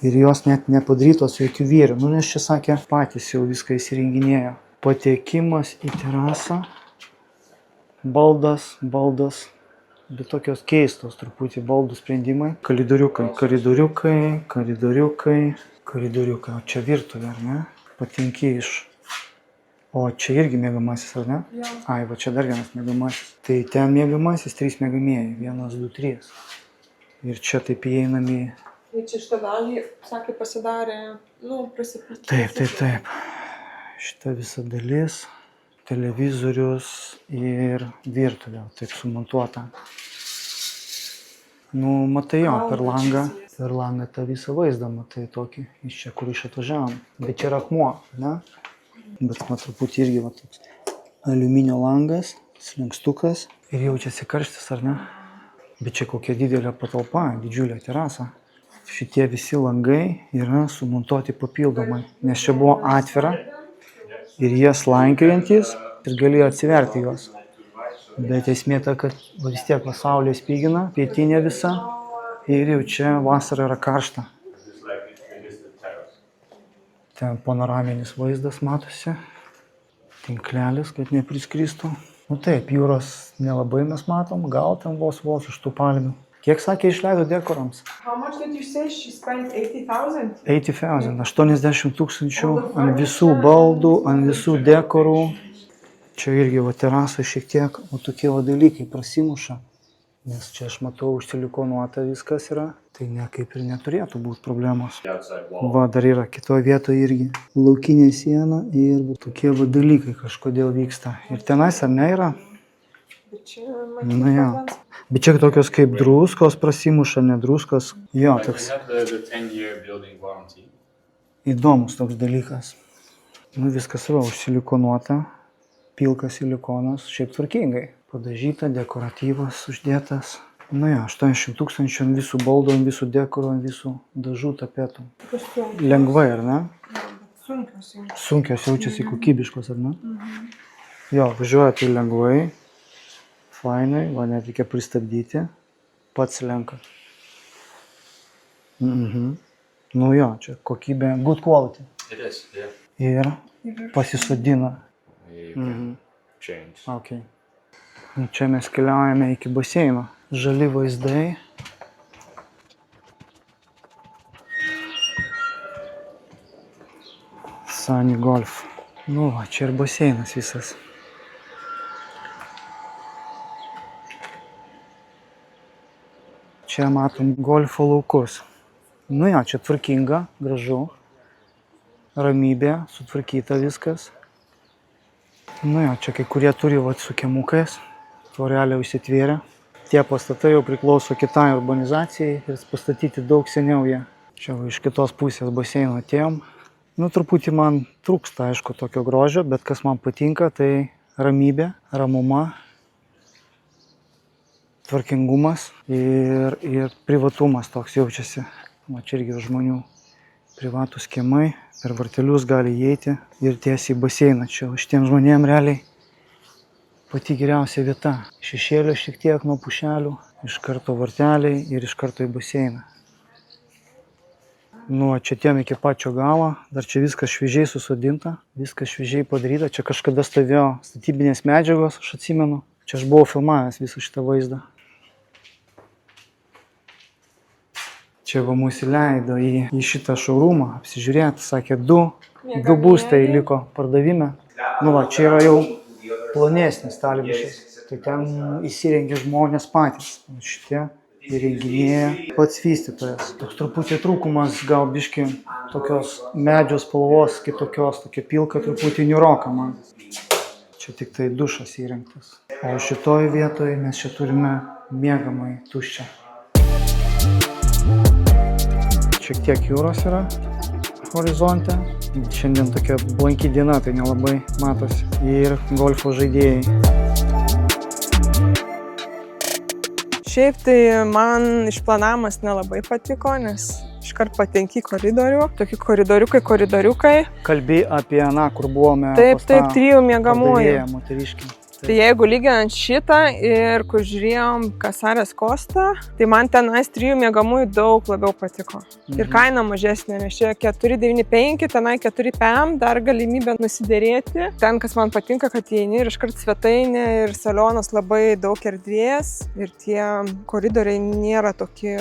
Ir jos net nepadarytos jokių vyrių. Nu, nes čia sakė, patys jau viską įsirenginėjo. Patekimas į terasą. Baldas. Bet tokios keistos truputį baldų sprendimai. Koridoriukai. O čia virtuvė, ar ne? Patenki iš. O čia irgi miegamasis, ar ne? Jo. Ai, va čia dar vienas miegamasis. Tai ten miegamasis, 3 miegamieji. 1, 2, 3. Ir čia taip įeinam į... Ir čia šitą dalį, sakė, pasidarė, nu, prasipūtė. Taip. Šita visa dalis, televizorius ir virtuvė, taip sumontuota. Nu, matai jo, per langą tą visą vaizdą matai tokį, iš čia, kur išatvažiavom. Bet čia yra akmuo, ne? Bet man truputį irgi va toks aliuminio langas, slenkstukas ir jaučiasi karštis, ar ne? Bet čia kokia didelė patalpa, didžiulė terasa. Šitie visi langai yra sumontuoti papildomai, nes čia buvo atvira ir jie slankiojantis ir galėjo atsiverti juos. Bet esmė ta, kad vis tiek saulė spigina, pietinė visa Ir jau čia vasara yra karšta. Ten panoraminis vaizdas matosi. Tinklelis, kad nepriskristų. Nu taip, jūros nelabai mes matom, gal ten vos iš tų palmių. Kiek sakė išleido dekorams? How much did you say she spent? 80,000? 80,000, 80 000 ant visų baldų, ant visų dekorų. Čia irgi va terasa šiek tiek, o tokie va dalykai prasimuša. Nes čia aš matau užsilikonuota viskas yra. Tai ne kaip ir neturėtų būti problemos. Va dar yra kitoje vietoje irgi laukinė siena ir tokie va dalykai kažkodėl vyksta. Ir tenais ar ne yra? Nu jo. Bet čia tokios kaip druskos prasimuša, ne druskos. Jo, toks įdomus toks dalykas. Nu viskas va, užsilikonuota, pilkas silikonas, šiaip tvarkingai. Padažyta, dekoratyvas uždėtas. Nu jo, 80 000 ant visų baldų, ant visų dekorų, ant visų dažų, tapetų. Lengvai, ar ne? Sunkios jaučiasi kokybiškos, ar ne? Jo, važiuoja tai lengvai. Fainai, va net reikia pristabdyti, pats lenka. Nu jo, čia kokybė, good quality. Ir pasisodina. Okay. Čia mes keliaujame iki baseino. Žali vaizdai. Sunny Golf. Nu va, čia ir baseinas visas. Čia matom golfo laukus. Nu jo, čia tvarkinga, gražu. Ramybė, sutvarkyta viskas. Nu jo, čia kai kurie turi vat su kiemukais. Tvorelė užsitvėrė. Tie pastatai jau priklauso kitai urbanizacijai ir pastatyti daug seniau jie. Čia va, iš kitos pusės baseino atėjom. Nu truputį man trūksta, aišku, tokio grožio, bet kas man patinka, tai ramybė, ramuma. Tvarkingumas ir privatumas toks jaučiasi. O čia irgi žmonių privatus kiemai, per vartelius gali įeiti ir tiesiai į baseiną. Čia šitiem žmonėm realiai pati geriausia vieta. Šešėlio šiek tiek nuo pušelių, iš karto varteliai ir iš karto į baseiną. Nu, čia tiem iki pačio galo, dar čia viskas šviežiai susodinta, viskas šviežiai padaryta. Čia kažkada stovėjo statybinės medžiagos, aš atsimenu. Čia aš buvau filmavęs visą šitą vaizdą. Čia va mūsų leido į šitą showroomą apsižiūrėti, sakė, du būstai liko pardavime. Nu va, čia yra jau plonesnis Talbišas, tai ten įsirengė žmonės patys. Šitie įrenginėja pats vystytojas. Toks truputį trūkumas, gal biški tokios medžio spalvos, kitokios, tokia pilka truputį niūroka man. Čia tik tai dušas įrengtas. O šitoje vietoje mes čia turime miegamąjį tuščią. Šiek tiek jūros yra horizonte. Šiandien tokia blanki diena, tai nelabai matosi. Ir golfo žaidėjai. Šiaip tai man išplanavimas nelabai patiko, nes iškart patenki į koridorių. Tokie koridoriukai. Kalbi apie, kur buvome. Taip, 3 miegamųjų. Moteriški. Tai jeigu lyginant šitą ir kur žiūrėjom Kasarės Kostą, tai man tenais 3 miegamųjų daug labiau patiko. Ir kaina mažesnė, nes čia 495, tenai 4 PM, dar galimybė nusidėrėti. Ten, kas man patinka, kad įeini ir iškart svetainė ir salionas labai daug erdvės ir tie koridoriai nėra tokie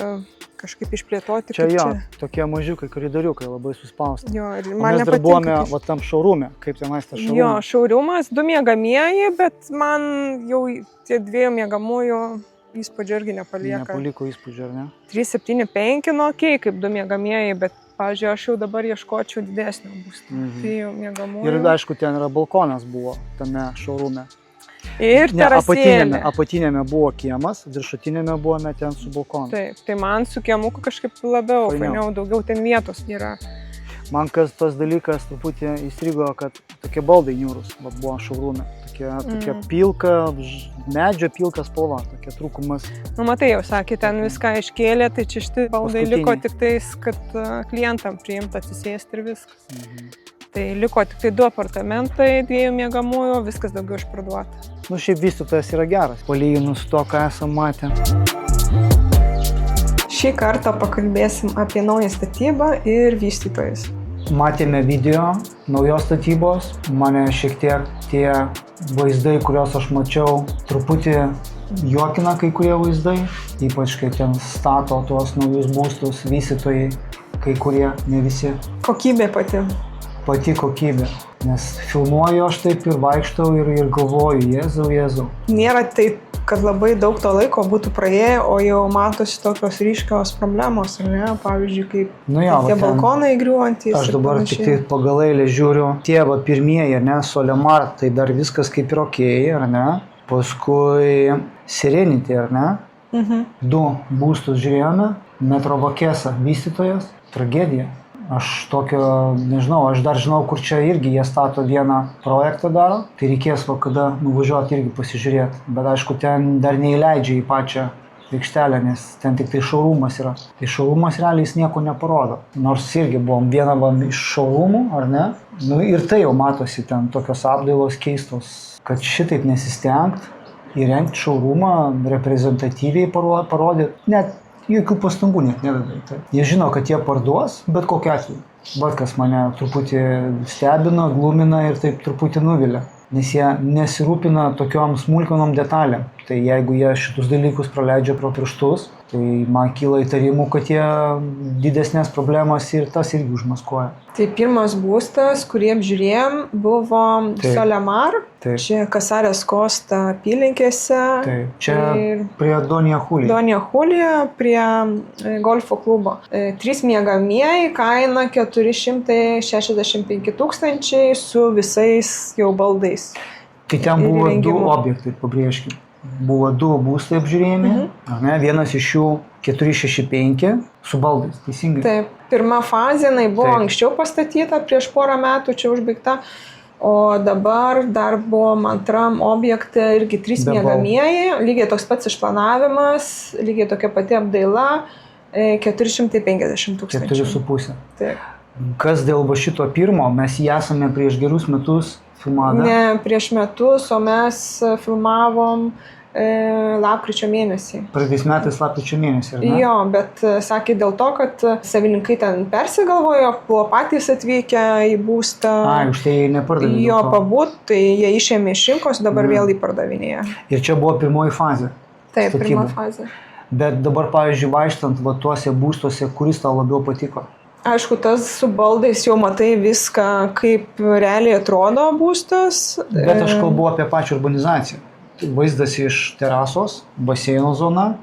kažkaip išplėtoti. Čia jo, tokie mažiukai koridoriukai, labai suspausti. Jo, ir mes man dar buvome va tam showroome, kaip tenais tas showroom. Jo, showroomas, 2 miegamieji, bet man jau tie 2 miegamųjų įspūdžio irgi nepalieka. Nepaliko įspūdžio, ar ne? 375, nu okei, kaip 2 miegamieji, bet, pavyzdžiui, aš jau dabar ieškočiau didesnio būsto. 3 miegamųjų. Ir aišku, ten yra balkonas buvo tame showroome. Ir terasėlė. Apatinėme buvo kiemas, viršutinėme buvome ten su balkonu. Taip, tai man su kiemuku kažkaip labiau, fainiau, daugiau ten vietos yra. Man kas tas dalykas truputį įstrigo, kad tokie baldai niūrus buvo showroome. Tokia pilka, medžio pilka spalva, tokia trūkumas. Nu matai, jau sakė, ten viską iškėlė, tai čia šitie baldai liko tik tais, kad klientam priimta atsisėsti ir viskas. Tai liko tik tai 2 apartamentai, 2 miegamųjų, viskas daugiau išparduota. Nu šiaip vystytojas yra geras, palyginus to, ką esam matę. Šį kartą pakalbėsim apie naują statybą ir vystytojus. Matėme video naujos statybos, mane šiek tiek tie vaizdai, kuriuos aš mačiau, truputį juokina kai kurie vaizdai, ypač kai ten stato tuos naujus būstus vystytojai, kai kurie, ne visi. Kokybė pati. Pati kokybė, nes filmuoju aš taip ir vaikštau ir galvoju, Jėzau. Nėra taip, kad labai daug to laiko būtų praėję, o jau matosi tokios ryškios problemos, ar ne? Pavyzdžiui, kaip tie balkonai griūvantys. Aš dabar tik tai pagal eilę žiūriu, tie pirmieji, ne, Solemar, tai dar viskas kaip ir okei, ar ne? Paskui Serenity, ar ne? 2 būstus žiūrėjome, Metro Vokesa vystytojas, tragedija. Aš tokio, nežinau, aš dar žinau, kur čia irgi jie stato vieną projektą daro, tai reikės kada nuvažiuoti irgi pasižiūrėti, bet aišku, ten dar neįleidžia į pačią aikštelę, nes ten tik tai showroomas yra. Tai showroomas realiai jis nieko neparodo, nors irgi buvom vieną iš showroomų, ar ne? Nu ir tai jau matosi ten tokios apdailos keistos, kad šitaip nesistengt, įrengti showroomą, reprezentatyviai parodyti, net jokių pastangų net nedada. Jie žino, kad jie parduos, bet kokiu atveju. Bet kas mane truputį stebina, glumina ir taip truputį nuvilia. Nes jie nesirūpina tokiom smulkmenom detalėm. Tai jeigu jie šitus dalykus praleidžia pro pirštus, tai man kyla įtarimų, kad jie didesnės problemas ir tas irgi užmaskuoja. Tai pirmas būstas, kurį apžiūrėjom, buvo Solemar, čia Kasarės Kosta apylinkėse. Taip, čia prie Donja Julija. Donja Julija prie golfo klubo. 3 miegamieji, kaina 465 000 su visais jau baldais. Tai ten buvo 2 objektai, pabrėžkim. Buvo 2 būstai apžiūrėjami, ne? Vienas iš jų 465 su baldais, teisingai? Taip, pirma fazė, buvo anksčiau pastatyta, prieš porą metų čia užbaigta, o dabar dar buvo antram objekte irgi 3 miegamieji, lygiai toks pats išplanavimas, lygiai tokia pati apdaila, 450 000. 4,5. Taip. Kas dėl šito pirmo, mes jį esame prieš gerus metus filmavę? Ne prieš metus, o mes filmavom lapkričio mėnesį. Praeitais metais lapkričio mėnesį, ar ne? Jo, bet sakė dėl to, kad savininkai ten persigalvojo, buvo patys atvykę į būstą. Už tai nepardavė. Jo, pabūt, tai jie išėmė iš rinkos, dabar vėl įpardavinėja. Ir čia buvo pirmoji fazė. Taip, pirma fazė. Bet dabar, pavyzdžiui, vaikštant tuose būstuose, kuris tau labiau patiko? Aišku, tas su baldais jau matai viską, kaip realiai atrodo būstas. Bet aš kalbu apie pačią urbanizaciją. Vaizdas iš terasos, baseino zona.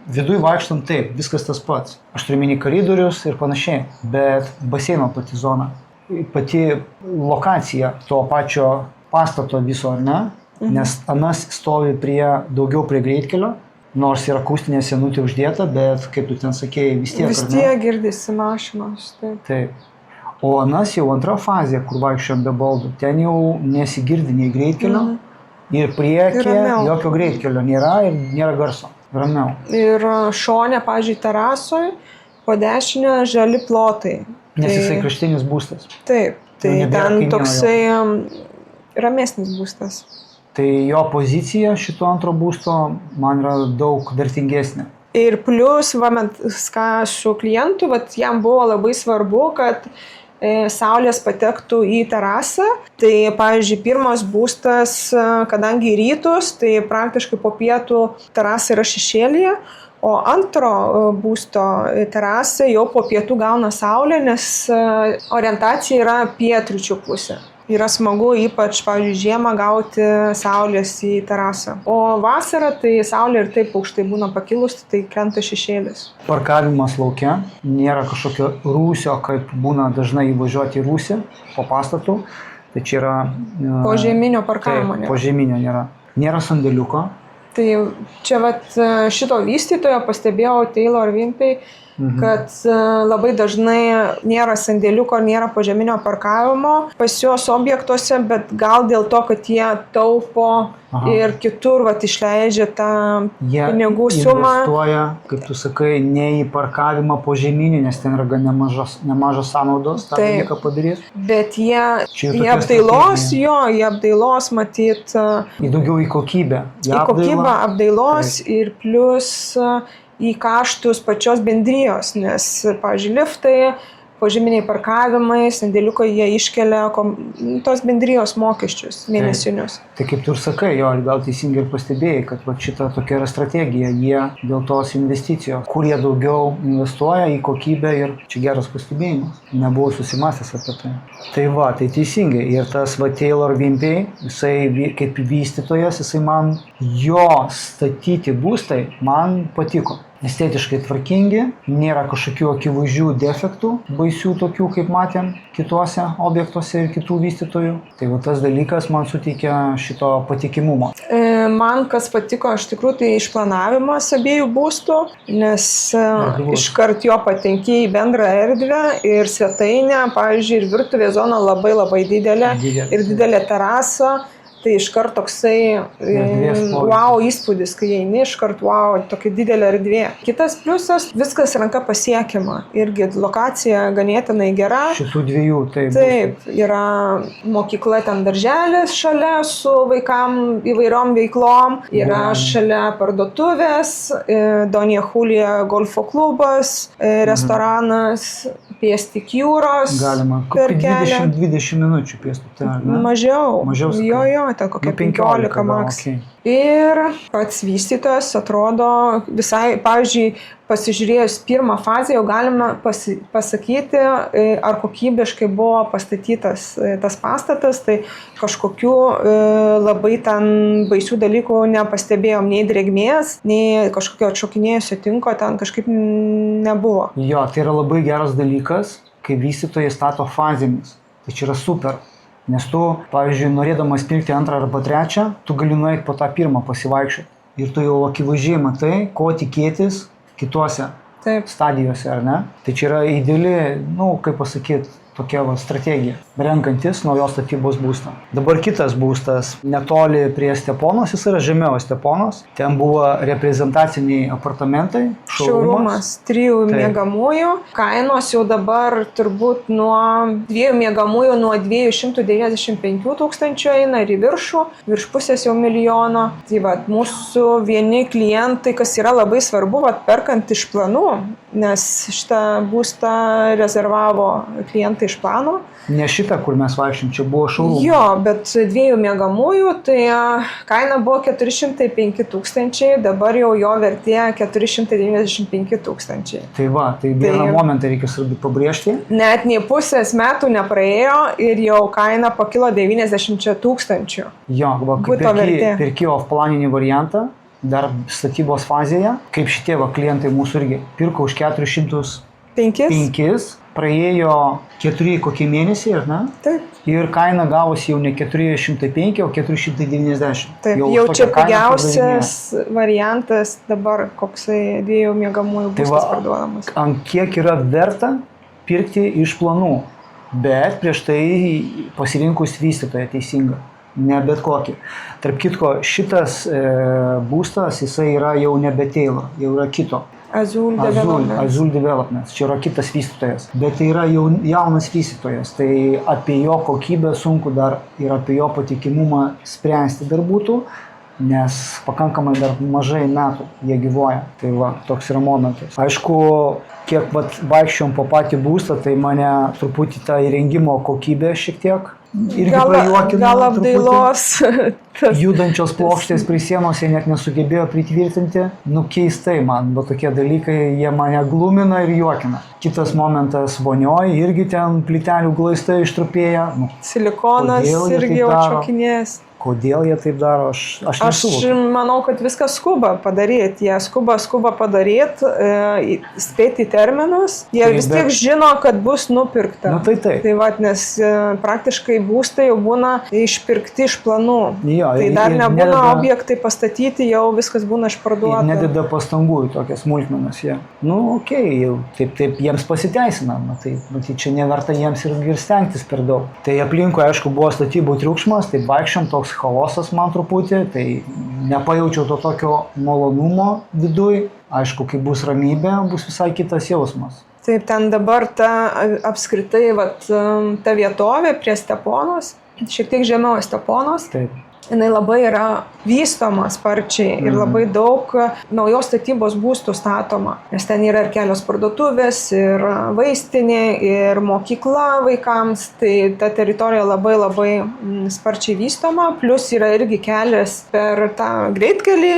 Viduj vaikštant taip, viskas tas pats. Aš turiu mini koridorius ir panašiai, bet baseino pati zona. Pati lokacija to pačio pastato viso, ar ne? Nes anas stovi daugiau prie greitkelio. Nors ir akustinė senutė uždėta, bet, kaip tu ten sakėjai, vis tiek. Vis tiek girdisi mašinos, taip. Taip. O anas jau antra fazė, kur vaikščiom be baldų, ten jau nesigirdi nei greitkelio, ir priekį jokio greitkelio nėra ir nėra garso. Ramiau. Ir šone, pavyzdžiui, terasoje, po dešinę žali plotai. Nes jisai kraštinis būstas. Taip, tai ten toksai ramesnis būstas. Tai jo pozicija šito antro būsto man yra daug vertingesnė. Ir plus, ką su klientu, jam buvo labai svarbu, kad saulės patektų į terasą. Tai, pavyzdžiui, pirmas būstas, kadangi rytus, tai praktiškai po pietų terasa yra šešėlyje, o antro būsto terasa jau po pietų gauna saulę, nes orientacija yra pietryčių pusė. Yra smagu, ypač, pavyzdžiui, žiemą gauti saulės į terasą. O vasarą tai saulė ir taip aukštai būna pakilus, tai krenta šešėlis. Parkavimas lauke, nėra kažkokio rūsio, kaip būna dažnai įvažiuoti į rūsį po pastatu. Tai čia yra... Požeminio parkavimo nėra. Požeminio nėra. Nėra sandėliuko. Tai čia šito vystytojo pastebėjau Taylor Wimpey, kad labai dažnai nėra sandėliuko, nėra požeminio parkavimo pas juos objektuose, bet gal dėl to, kad jie taupo ir kitur išleidžia tą pinigų sumą. Jie investuoja, kaip tu sakai, ne į parkavimą požeminį, nes ten yra gan nemažos sąnaudos tą dalyką padaryti. Bet jie apdailos matyt. Daugiau į kokybę. Į kokybę apdailos ir plus į kaštus pačios bendrijos, nes, pavyzdžiui, liftai, požeminiai parkavimai, sandėliukai jie iškelia tos bendrijos mokesčius mėnesinius. Tai kaip tu ir sakai, jo, gal teisingai ir pastebėjai, kad va, šita tokia yra strategija, jie dėl tos investicijos, kur jie daugiau investuoja į kokybę ir čia geras pastebėjimas, nebuvau susimąstęs apie tai. Tai va, tai teisingai ir tas va Taylor Wimpey, jisai kaip vystytojas, jisai man, jo statyti būstai man patiko. Estetiškai tvarkingi, nėra kažkokių akivaizdžių defektų, baisių tokių, kaip matėm kituose objektuose ir kitų vystytojų. Tai va tas dalykas man suteikia šito patikimumo. Man kas patiko, iš tikrųjų, tai išplanavimas abiejų būstų, nes iškart jo patenki į bendrą erdvę ir svetainę, pavyzdžiui, ir virtuvės zona labai didelė ir didelė terasa. Tai iškart toksai wow įspūdis, kai eini iškart wow, tokia didelė erdvė. Kitas pliusas, viskas ranka pasiekiama. Irgi lokacija ganėtinai gera. Šitų dviejų, taip, yra mokykla ten darželis šalia su vaikam įvairiom veiklom, yra šalia parduotuvės, Donja Julija golfo klubas, restoranas, pėstik jūros. Galima, kokių 20 minučių pėstuk, ne? Mažiau, jo, ten kokia 15 maks. Okay. Ir pats vystytojas atrodo visai, pavyzdžiui, pasižiūrėjus pirmą fazę, jau galime pasakyti, ar kokybiškai buvo pastatytas tas pastatas, tai kažkokių labai ten baisių dalykų nepastebėjom, nei drėgmės, nei kažkokio atšokinėjusio tinko, ten kažkaip nebuvo. Jo, tai yra labai geras dalykas, kai vystytojai stato fazėmis. Tai čia yra super. Nes tu, pavyzdžiui, norėdamas pirkti antrą arba trečią, tu gali nueiti po tą pirmą pasivaikščioti. Ir tu jau akivaizdžiai matai, ko tikėtis kituose stadijose, ar ne? Tai čia yra ideali, kaip pasakyti, tokia va strategija, renkantis naujos statybos būstą. Dabar kitas būstas, netoli prie Steponos, jis yra žemiau Steponos. Ten buvo reprezentaciniai apartamentai, šaurumas 3 miegamųjų. Kainos jau dabar turbūt nuo 2 miegamųjų nuo 295 000 eina ir į viršų, virš pusės jau milijono. Tai va, mūsų vieni klientai, kas yra labai svarbu, va, perkant iš planų, nes šitą būstą rezervavo klientai iš plano. Ne šitą, kur mes vaikščiam, čia buvo šaurumas. Jo, bet 2 miegamųjų, tai kaina buvo 405 000, dabar jau jo vertė 495 000. Tai va, tai vieną momentą reikia svarbiai pabrėžti. Net nei pusės metų nepraėjo ir jau kaina pakilo 90 000. Jo, va, kai perki off-planinį variantą, dar statybos fazėje, kaip šitie va klientai mūsų irgi pirko už 405, praėjo 4 kokie mėnesiai, ar ne? Taip. Ir kaina gavosi jau ne 405, o 490. Taip, jau čia pigiausias variantas dabar, koksai 2 miegamųjų būstas parduodamas. Ant kiek yra verta pirkti iš planų, bet prieš tai pasirinkus vystytoją teisingą. Ne bet kokį. Tarp kitko, šitas būstas, jisai yra jau nebe Taylor, jau yra kito. Azul Developments. Čia yra kitas vystytojas. Bet tai yra jaunas vystytojas. Tai apie jo kokybę sunku dar ir apie jo patikimumą spręsti dar būtų, nes pakankamai dar mažai metų jie gyvuoja. Tai va, toks yra momentas. Aišku, kiek vaikščiom po patį būstą, tai mane truputį ta įrengimo kokybė šiek tiek irgi prajuokino. Gal apdailos. Judančios plokštės prie sienos jie net nesugebėjo pritvirtinti. Keistai man, bet tokie dalykai, jie mane glumina ir juokina. Kitas momentas vonioj, irgi ten plytelių glaistai ištrupėja. Silikonas irgi jau atšokinės. Kodėl jie taip daro, aš nesuvokiu. Aš manau, kad viską skuba padaryti. Jie skuba padaryti, spėti į terminus. Jie vis tiek žino, kad bus nupirkta. Tai. Tai va, nes praktiškai būstai jau būna išpirkti iš planų. Jo, tai dar nebūna objektai pastatyti, jau viskas būna išparduota. Ir nededa pastangų į tokias smulkmenas. Jau taip jiems pasiteisina. Tai čia neverta jiems ir stengtis per daug. Tai aplinkui, aišku, buvo statybų triukšmas, tai vaikščiam toks chaosas man truputį, tai nepajaučiau to tokio malonumo viduj. Aišku, kai bus ramybė, bus visai kitas jausmas. Taip, ten dabar ta apskritai ta vietovė prie Steponos, šiek tiek žemiau Steponos. Taip. jinai labai yra vystoma sparčiai ir labai daug naujos statybos būstų statoma, nes ten yra ir kelios parduotuvės, ir vaistinė, ir mokykla vaikams, tai ta teritorija labai sparčiai vystoma, plus yra irgi kelias per tą greitkelį,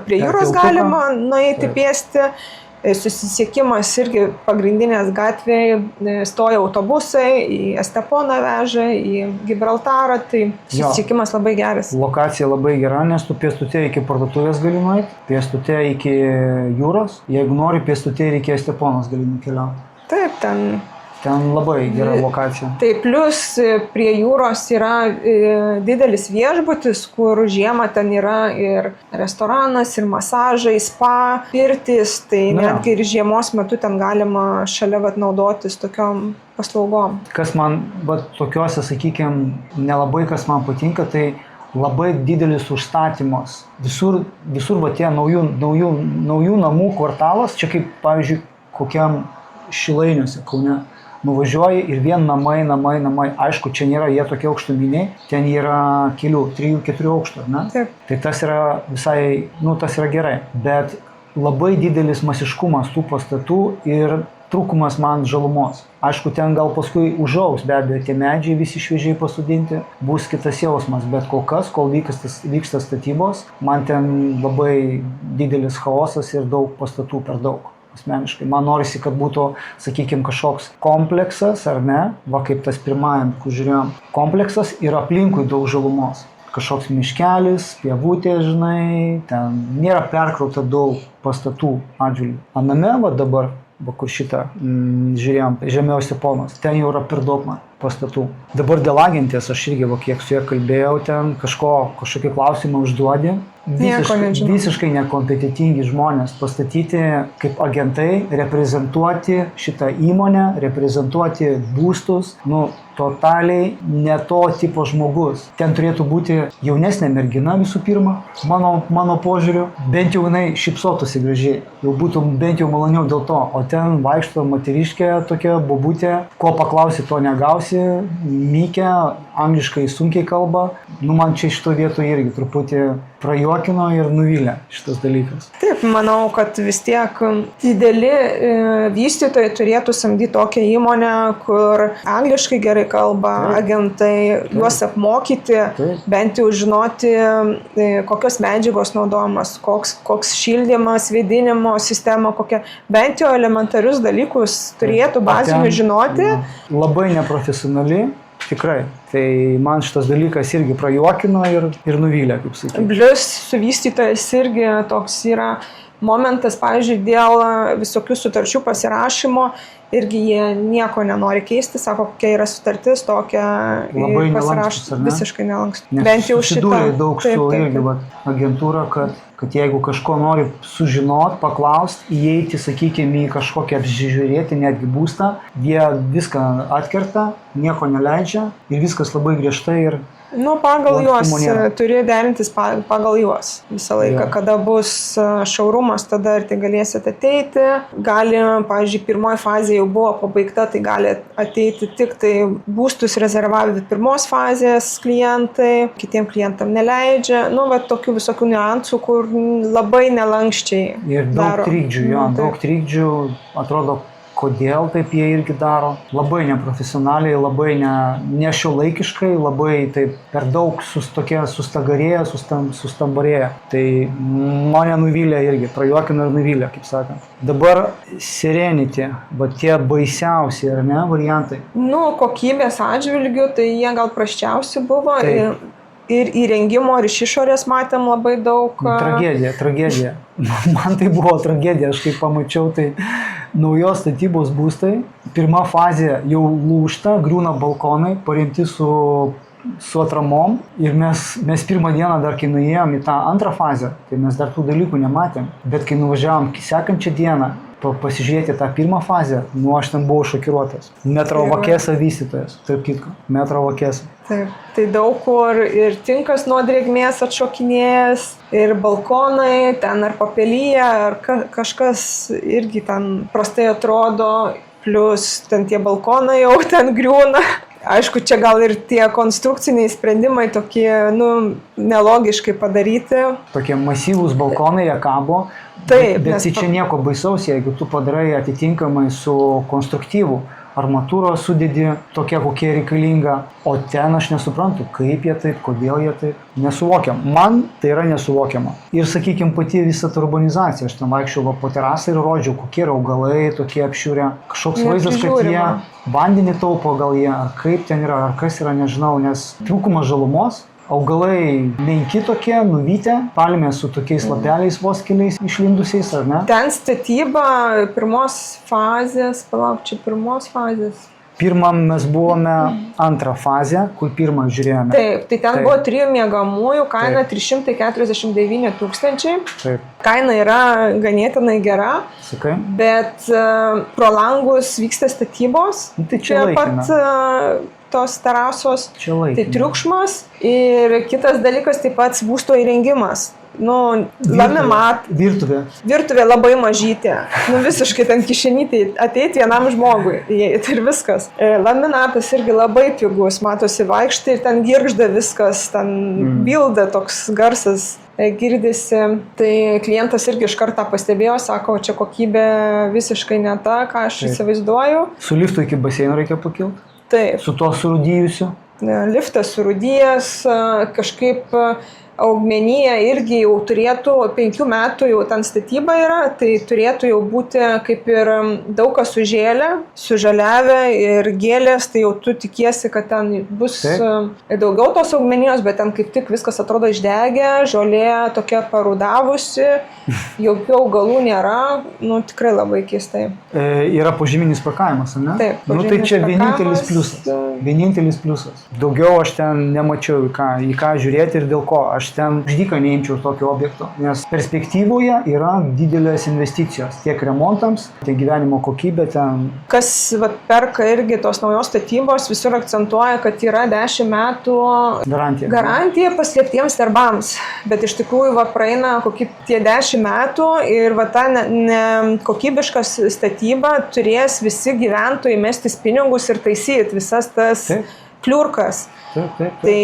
prie jūros galima nueiti pėsti. Susisiekimas irgi pagrindinės gatvėje, stoja autobusai, į Esteponą veža, į Gibraltarą, tai susisiekimas labai geras. Lokacija labai gera, nes tu pėstute iki parduotuvės gali nueiti, pėstute iki jūros, jeigu nori pėstute ir iki Esteponos gali nukeliauti. Taip, Ten labai gera lokacija. Tai plus prie jūros yra didelis viešbutis, kur žiemą ten yra ir restoranas, ir masažai, spa, pirtis, tai netgi ir žiemos metu ten galima šalia naudotis tokiom paslaugom. Kas man, tokiuose, sakykime, nelabai kas man patinka, tai labai didelis užstatymas. Visur tie naujų namų kvartalas, čia kaip, pavyzdžiui, kokiam Šilainiuose, Kaune. Nuvažiuoji ir vien namai. Aišku, čia nėra jie tokie aukštuminiai, ten yra kelių, 3-4 aukštų, ne? Taip. Tai tas yra visai, tas yra gerai. Bet labai didelis masiškumas tų pastatų ir trūkumas man žalumos. Aišku, ten gal paskui užaugs, be abejo, tie medžiai visi šviežiai pasodinti, bus kitas jausmas, bet kol vyksta statybos, man ten labai didelis chaosas ir daug pastatų per daug. Asmeniškai. Man norisi, kad būtų, sakykime, kažkoks kompleksas, ar ne, kaip tas pirmajam, kur žiūrėjom, kompleksas ir aplinkui daug žalumos. Kažkoks miškelis, pievutė, žinai, ten nėra perkrauta daug pastatų atžvilgių. Aname, dabar, kur šitą žiūrėjom, žemiau Esteponos, ten jau yra per daug man pastatų. Dabar dėl agentės, aš irgi, kiek su ja kalbėjau, ten kažkokį klausimą užduodi. Visiškai nekompetitingi žmonės pastatyti kaip agentai, reprezentuoti šitą įmonę, reprezentuoti būstus, totaliai ne to tipo žmogus. Ten turėtų būti jaunesnė mergina visų pirma, mano požiūriu, bent jau jinai šypsotųsi gražiai, jau būtų bent jau maloniau dėl to, o ten vaikšto moteriškė tokia bobutė, ko paklausi, to negausi, mykia, angliškai sunkiai kalba, man čia šito vietoje irgi truputį prajuokino ir nuvylė šitas dalykas. Taip, manau, kad vis tiek dideli vystytojai turėtų samdyti tokią įmonę, kur angliškai gerai kalba, agentai, juos apmokyti, bent jau žinoti, kokios medžiagos naudojamas, koks šildymas, vėdinimo sistema, kokia, bent jau elementarius dalykus turėtų bazinių žinoti. Labai neprofesionali. Tikrai. Tai man šitas dalykas irgi prajuokino ir nuvylė, kaip sakyti. Plius su vystytojas irgi toks yra momentas, pavyzdžiui, dėl visokių sutarčių pasirašymo, irgi jie nieko nenori keisti, sako, kokia yra sutartis, tokia labai nelankstus, ar ne? Visiškai nelankstus. Bent jau susidūrė daug su irgi agentūra, kad jeigu kažko nori sužinot, paklaust, įeiti, sakykime, į kažkokią apžiūrėti netgi būstą, jie viską atkerta, nieko neleidžia ir viskas labai griežtai ir pagal juos, turi derintis pagal juos visą laiką, kada bus šaurumas, tada ir tai galėsit ateiti. Gali, pavyzdžiui, pirmoji fazė jau buvo pabaigta, tai gali ateiti tik tai būstus rezervavę pirmos fazės klientai, kitiem klientam neleidžia. Tokių visokių niuansų, kur labai nelankščiai ir daug trikdžių, daug trikdžių, atrodo, kodėl taip jie irgi daro. Labai neprofesionaliai, labai nešiuolaikiškai, labai taip per daug sustagarėję, sustambarėję. Tai mane nuvylė irgi, prajuokino ir nuvylė, kaip sakant. Dabar Serenity, tie baisiausi, ar ne, variantai? Kokybės atžvilgių, tai jie gal prasčiausi buvo. Ir įrengimo, ir iš išorės matėm labai daug. Tragedija. Man tai buvo tragedija, aš kaip pamačiau, tai naujos statybos būstai. Pirma fazė jau lūžta, griūna balkonai, paremti su atramom. Ir mes pirmą dieną dar, kai nuėjom į tą antrą fazę, tai mes dar tų dalykų nematėm. Bet kai nuvažiavom sekančią dieną, pasižiūrėti tą pirmą fazę, aš ten buvau šokiruotas. Metro Vakesa vystytojas, tarp kitko, Metro Vakesa. Taip, tai daug kur ir tinkas nuo drėgmės atšokinėjęs, ir balkonai, ten ar papelyje, ar kažkas irgi ten prastai atrodo, plus ten tie balkonai jau ten griūna. Aišku, čia gal ir tie konstrukciniai sprendimai tokie, nelogiškai padaryti. Tokie masyvūs balkonai, jie kabo. Taip, bet tai čia nieko baisaus, jeigu tu padarai atitinkamai su konstruktyvu. Armatūrą sudedi tokia, kokia reikalinga, o ten aš nesuprantu, kaip jie taip, kodėl jie taip. Nesuvokiam. Man tai yra nesuvokiama. Ir, sakykime, pati visa ta urbanizacija. Aš ten vaikščiau po terasą ir rodžiau, kokie yra augalai, tokie apšiūrė. Kažkoks vaizdas, kad jie vandenį taupo gal jie, ar kaip ten yra, ar kas yra, nežinau, nes trūkumas žalumos. Augalai menki tokie, nuvytę, palmės su tokiais lapeliais vos keliais išlindusiais, ar ne? Ten statyba pirmos fazės. Pirmam mes buvome antrą fazę, kur pirmą žiūrėjome. Taip, tai ten buvo 3 miegamųjų, kaina 349 000. Taip. Kaina yra ganėtinai gera, Sakai? bet pro langus vyksta statybos. Tai čia pat tos terasos, tai triukšmas ir kitas dalykas taip pat būsto įrengimas. Virtuvė labai mažytė, visiškai ten kišenytė ateiti vienam žmogui ir viskas. Laminatas irgi labai pigus, matosi vaikštai ir ten girgžda viskas, ten bilda toks garsas girdisi. Tai klientas irgi iš karto pastebėjo, sako, čia kokybė visiškai ne ta, ką aš įsivaizduoju. Su liftu iki baseino reikia pakilti? Taip. Su tuo surūdyjusiu? Liftas surūdyjas, kažkaip augmenija irgi jau turėtų, 5 metų jau ten statyba yra, tai turėtų jau būti kaip ir daug kas sužėlę, sužaliavę ir gėlės, tai jau tu tikiesi, kad ten bus daugiau tos augmenijos, bet ten kaip tik viskas atrodo išdegę, žolė tokia parudavusi, jokių augalų nėra, tikrai labai keistai. Yra požeminis parkavimas, ne? Taip, tai čia vienintelis pliusas. Daugiau aš ten nemačiau, į ką žiūrėti ir dėl ko. Aš ten ždyką neimčiau tokio objekto, nes perspektyvoje yra didelės investicijos tiek remontams, tiek gyvenimo kokybė ten. Kas perka irgi tos naujos statybos, visur akcentuoja, kad yra 10 metų garantija paslėptiems darbams, bet iš tikrųjų praeina kokie tie 10 metų ir ta kokybiška statyba turės visi gyventojai mestis pinigus ir taisyti visas tas kliurkas. Taip. Tai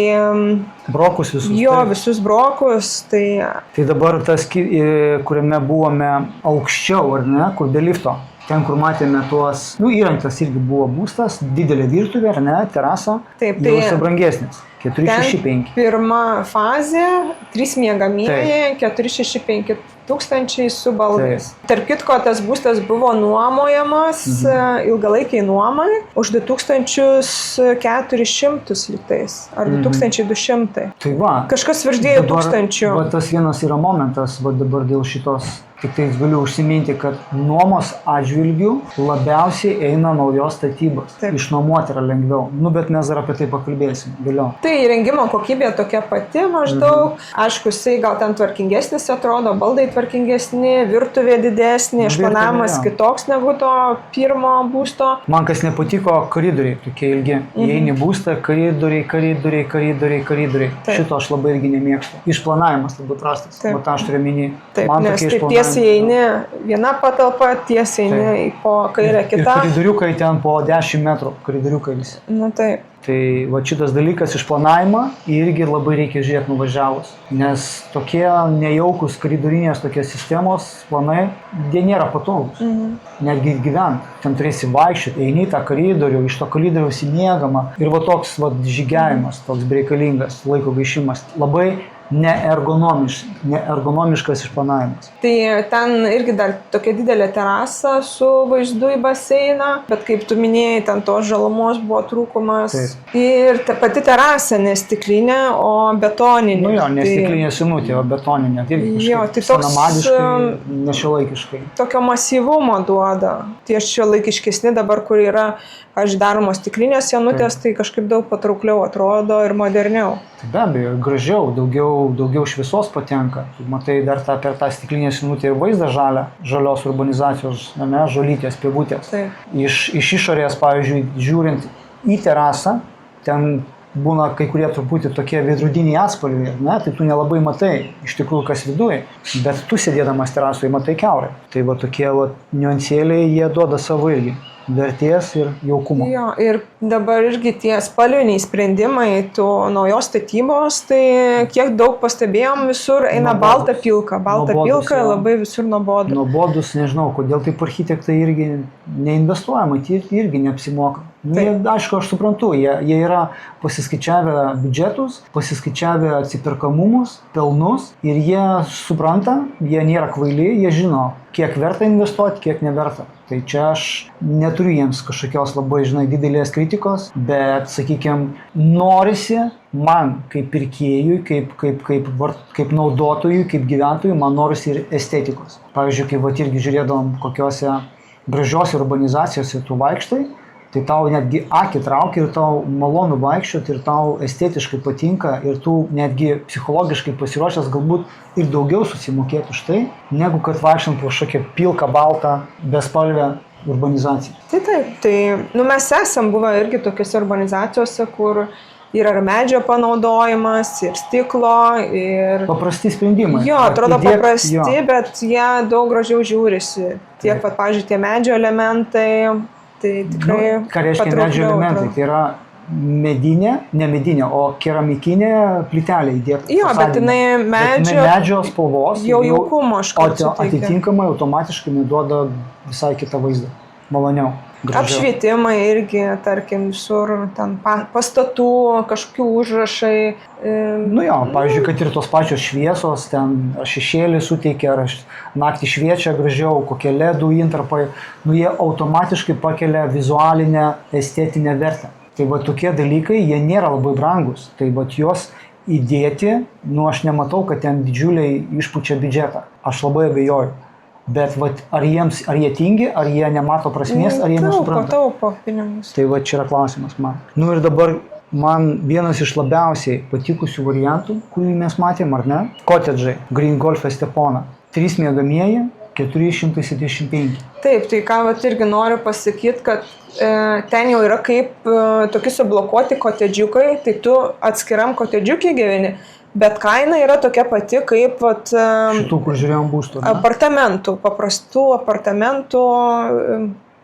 brokus visus. Visus brokus. Tai dabar tas, kuriame buvome aukščiau, ar ne, kur be lifto. Ten, kur matėme tuos, įrengtas irgi buvo būstas, didelė virtuvė, ar ne, terasa. Taip, jau brangesnis. 465. Pirma fazė, 3 miegamieji, 465 000 su baldais. Tarp kitko, tas būstas buvo nuomojamas ilgalaikiai nuomai už 2400 lygtais, ar 2200. Tai va. Kažkas virš 2000. Tas vienas yra momentas, dabar dėl šitos. Tik tai galiu užsiminti, kad nuomos atžvilgių labiausiai eina naujos statybos. Išnuomoti yra lengviau. Bet mes dar apie tai pakalbėsim vėliau. Tai įrengimo kokybė tokia pati maždaug. Aišku, jisai gal ten tvarkingesnis atrodo, baldai tvarkingesni, virtuvė didesnė, išplanavimas kitoks negu to pirmo būsto. Man kas nepatiko, koridoriai tokie ilgi. Įeini būstą, koridoriai. Šito aš labai irgi nemėgstu. Išplanavimas labai prastas. Aš turiu minį. Nes taip tiesiai eini viena patalpa, tiesiai eini po kairę kitą. Ir koridoriukai ten po 10 metrų, koridoriukai visi. Taip. Tai šitas dalykas išplanavimą irgi labai reikia žiūrėti nuvažiavus, nes tokie nejaukus koridorinės tokios sistemos planai, jie nėra patogus. Netgi gyvent, ten turėsi vaikščioti, eini į tą koridorių, iš to koridoriaus įmiegama ir toks žygiavimas, toks bereikalingas, laiko gaišimas, labai neergonomiškas išplanavimas. Tai ten irgi dar tokia didelė terasa su vaizdu į baseiną, bet kaip tu minėjai, ten tos žalumos buvo trūkumas. Ir ta pati terasa nestiklinė, o betoninė. Nestiklinė sinutė, o betoninė. Tai senamadiškai, nešiuolaikiškai. Tokio masyvumo duoda. Tie šiuolaikiškesni dabar, kur yra, daromos stiklinės sienutės, tai kažkaip daug patraukliau atrodo ir moderniau. Be abejo, gražiau, daugiau šviesos patenka. Matai dar per tą stiklinę sinutę ir vaizdą žalios urbanizacijos, žolytės, pievutės. Iš išorės, pavyzdžiui, žiūrint į terasą, ten būna kai kurie truputį tokie veidrodiniai atspalviai, tai tu nelabai matai iš tikrųjų kas viduje, bet tu sėdėdamas terasoje matai kiaurai. Tai tokie niuansėliai, jie duoda savo irgi. vertės ir jaukumo. Jo, ir dabar irgi tie spalviniai sprendimai, tų naujos statybos, tai kiek daug pastebėjom, visur eina balta pilka, Nuobodus, jo. labai visur nuobodu. Nuobodus, nežinau, kodėl taip architektai irgi neinvestuoja, matyt, irgi neapsimoka. Nu, jie, aišku, aš suprantu, jie yra pasiskaičiavę biudžetus, pasiskaičiavę atsiperkamumus, pelnus ir jie supranta, jie nėra kvaili, jie žino, kiek verta investuoti, kiek neverta. Tai čia aš neturiu jiems kažkokios labai, didelės kritikos, bet, sakykime, norisi man kaip pirkėjui, kaip naudotojui, kaip gyventojui, man norisi ir estetikos. Pavyzdžiui, kai irgi žiūrėdavom kokiose gražiose urbanizacijose tu vaikštai, tai tau netgi akį traukia ir tau malonu vaikščioti ir tau estetiškai patinka ir tu netgi psichologiškai pasiruošęs galbūt ir daugiau susimokėti už tai, negu kad vaikštant po kažkokią pilką, baltą, bespalvę urbanizaciją. Tai mes esam buvę irgi tokiose urbanizacijose, kur yra ir medžio panaudojimas, ir stiklo, ir... Paprasti sprendimai. Jo, atrodo paprasti, bet jie daug gražiau žiūrisi. Tiek, pavyzdžiui, tie medžio elementai, tai tikrai... Ką reiškia medžio elementai? Tai yra ne medinė, o keramikinė plytelė įdėta. Jo, bet jinai medžio spalvos. Jau jaukumo aš kartu teikia. Atitinkamai automatiškai duoda visai kitą vaizdą. Maloniau. Gražiau. Apšvietimai irgi, tarkim, visur, ten pastatų, kažkokių užrašai. Pavyzdžiui, kad ir tos pačios šviesos, ten šešėlį suteikia, ar naktį šviečia gražiau, kokie ledų intarpai, jie automatiškai pakelia vizualinę, estetinę vertę. Tai tokie dalykai, jie nėra labai brangus. Tai juos įdėti, aš nematau, kad ten didžiuliai išpučia biudžetą. Aš labai abejoju. Bet ar jie tingi, ar jie nemato prasmės, ar jie nesupranta. Taupo pinigus. Tai čia yra klausimas man. Ir dabar man vienas iš labiausiai patikusių variantų, kurį mes matėm, ar ne? Kotedžai, Green Golf Estepona. 3 miegamieji, 475. Taip, tai ką irgi noriu pasakyti, kad ten jau yra kaip tokie sublokuoti kotedžiukai, tai tu atskiram kotedžiukį gyveni. Bet kaina yra tokia pati kaip šitų, kur žiūrėjom būstų. Apartamentų, paprastų apartamentų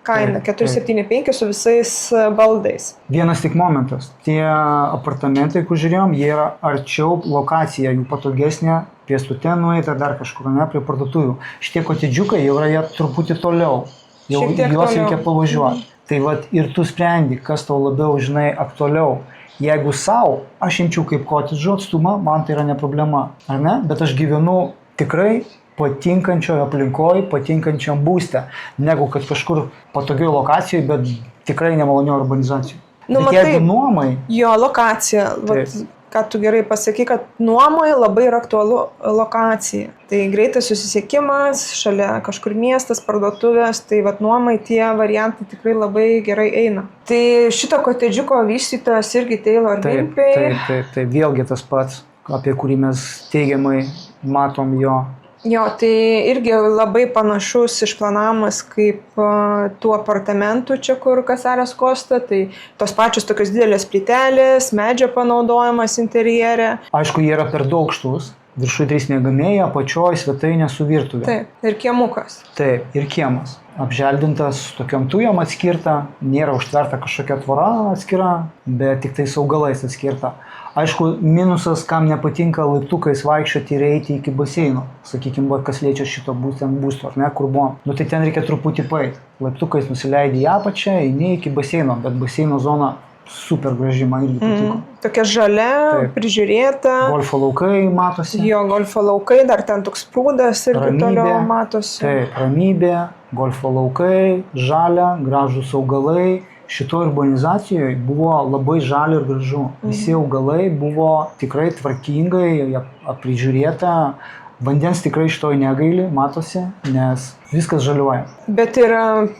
kaina 475 su visais baldais. Vienas tik momentas. Tie apartamentai, kur žiūrėjom, jie yra arčiau lokacija, jų patogesnė, pėstute nueita dar kažkur, prie parduotuvių. Šitie kotedžiukai jau yra jie truputį toliau. Jau juos reikia pavažiuoti. Tai ir tu sprendi, kas tau labiau, aktualiau. Jeigu savo, aš imčiau kaip kotedžo atstumą, man tai yra ne problema, ar ne? Bet aš gyvenu tikrai patinkančioje aplinkoje, patinkančiam būste, negu kad kažkur patogioje lokacijoje, bet tikrai nemalonioje urbanizacijoje. Bet jeigu nuomai... Jo, lokacija. Ką tu gerai pasakai, kad nuomai labai yra aktualu lokacija. Tai greitas susisiekimas, šalia kažkur miestas, parduotuvės, tai nuomai tie variantai tikrai labai gerai eina. Tai šito kotedžiuko vystytojas irgi Taylor Wimpey. Taip, vėlgi tas pats, apie kurį mes teigiamai matom jo. Jo, tai irgi labai panašus išplanavimas kaip tų apartamentų čia, kur Casares Costa, tai tos pačios tokios didelės plytelės, medžio panaudojimas interjere. Aišku, jie yra per daug aukštus, viršui 3 miegamieji, apačioj svetainė su virtuvė. Taip, ir kiemukas. Taip, ir kiemas. Apželdintas tokiom tujom atskirta, nėra užtverta kažkokia tvora atskira, bet tik tais augalais atskirta. Aišku, minusas, kam nepatinka laiptukais vaikščioti ir eiti iki baseino. Sakykime, kas liečia šito būsto, ar ne, kur buvo. Tai ten reikia truputį paeiti. Laiptukais nusileidi į apačią, eini iki baseino, bet baseino zona super graži, man irgi patiko. Tokia žalia, prižiūrėta. Golfo laukai matosi. Jo, golfo laukai, dar ten toks prūdas irgi toliau matosi. Taip, ramybė, golfo laukai, žalia, gražus augalai. Šito urbanizacijoje buvo labai žalia ir gražu. Visi augalai buvo tikrai tvarkingai, prižiūrėta. Vandens tikrai šitoj negaili, matosi, nes viskas žaliuoja. Bet ir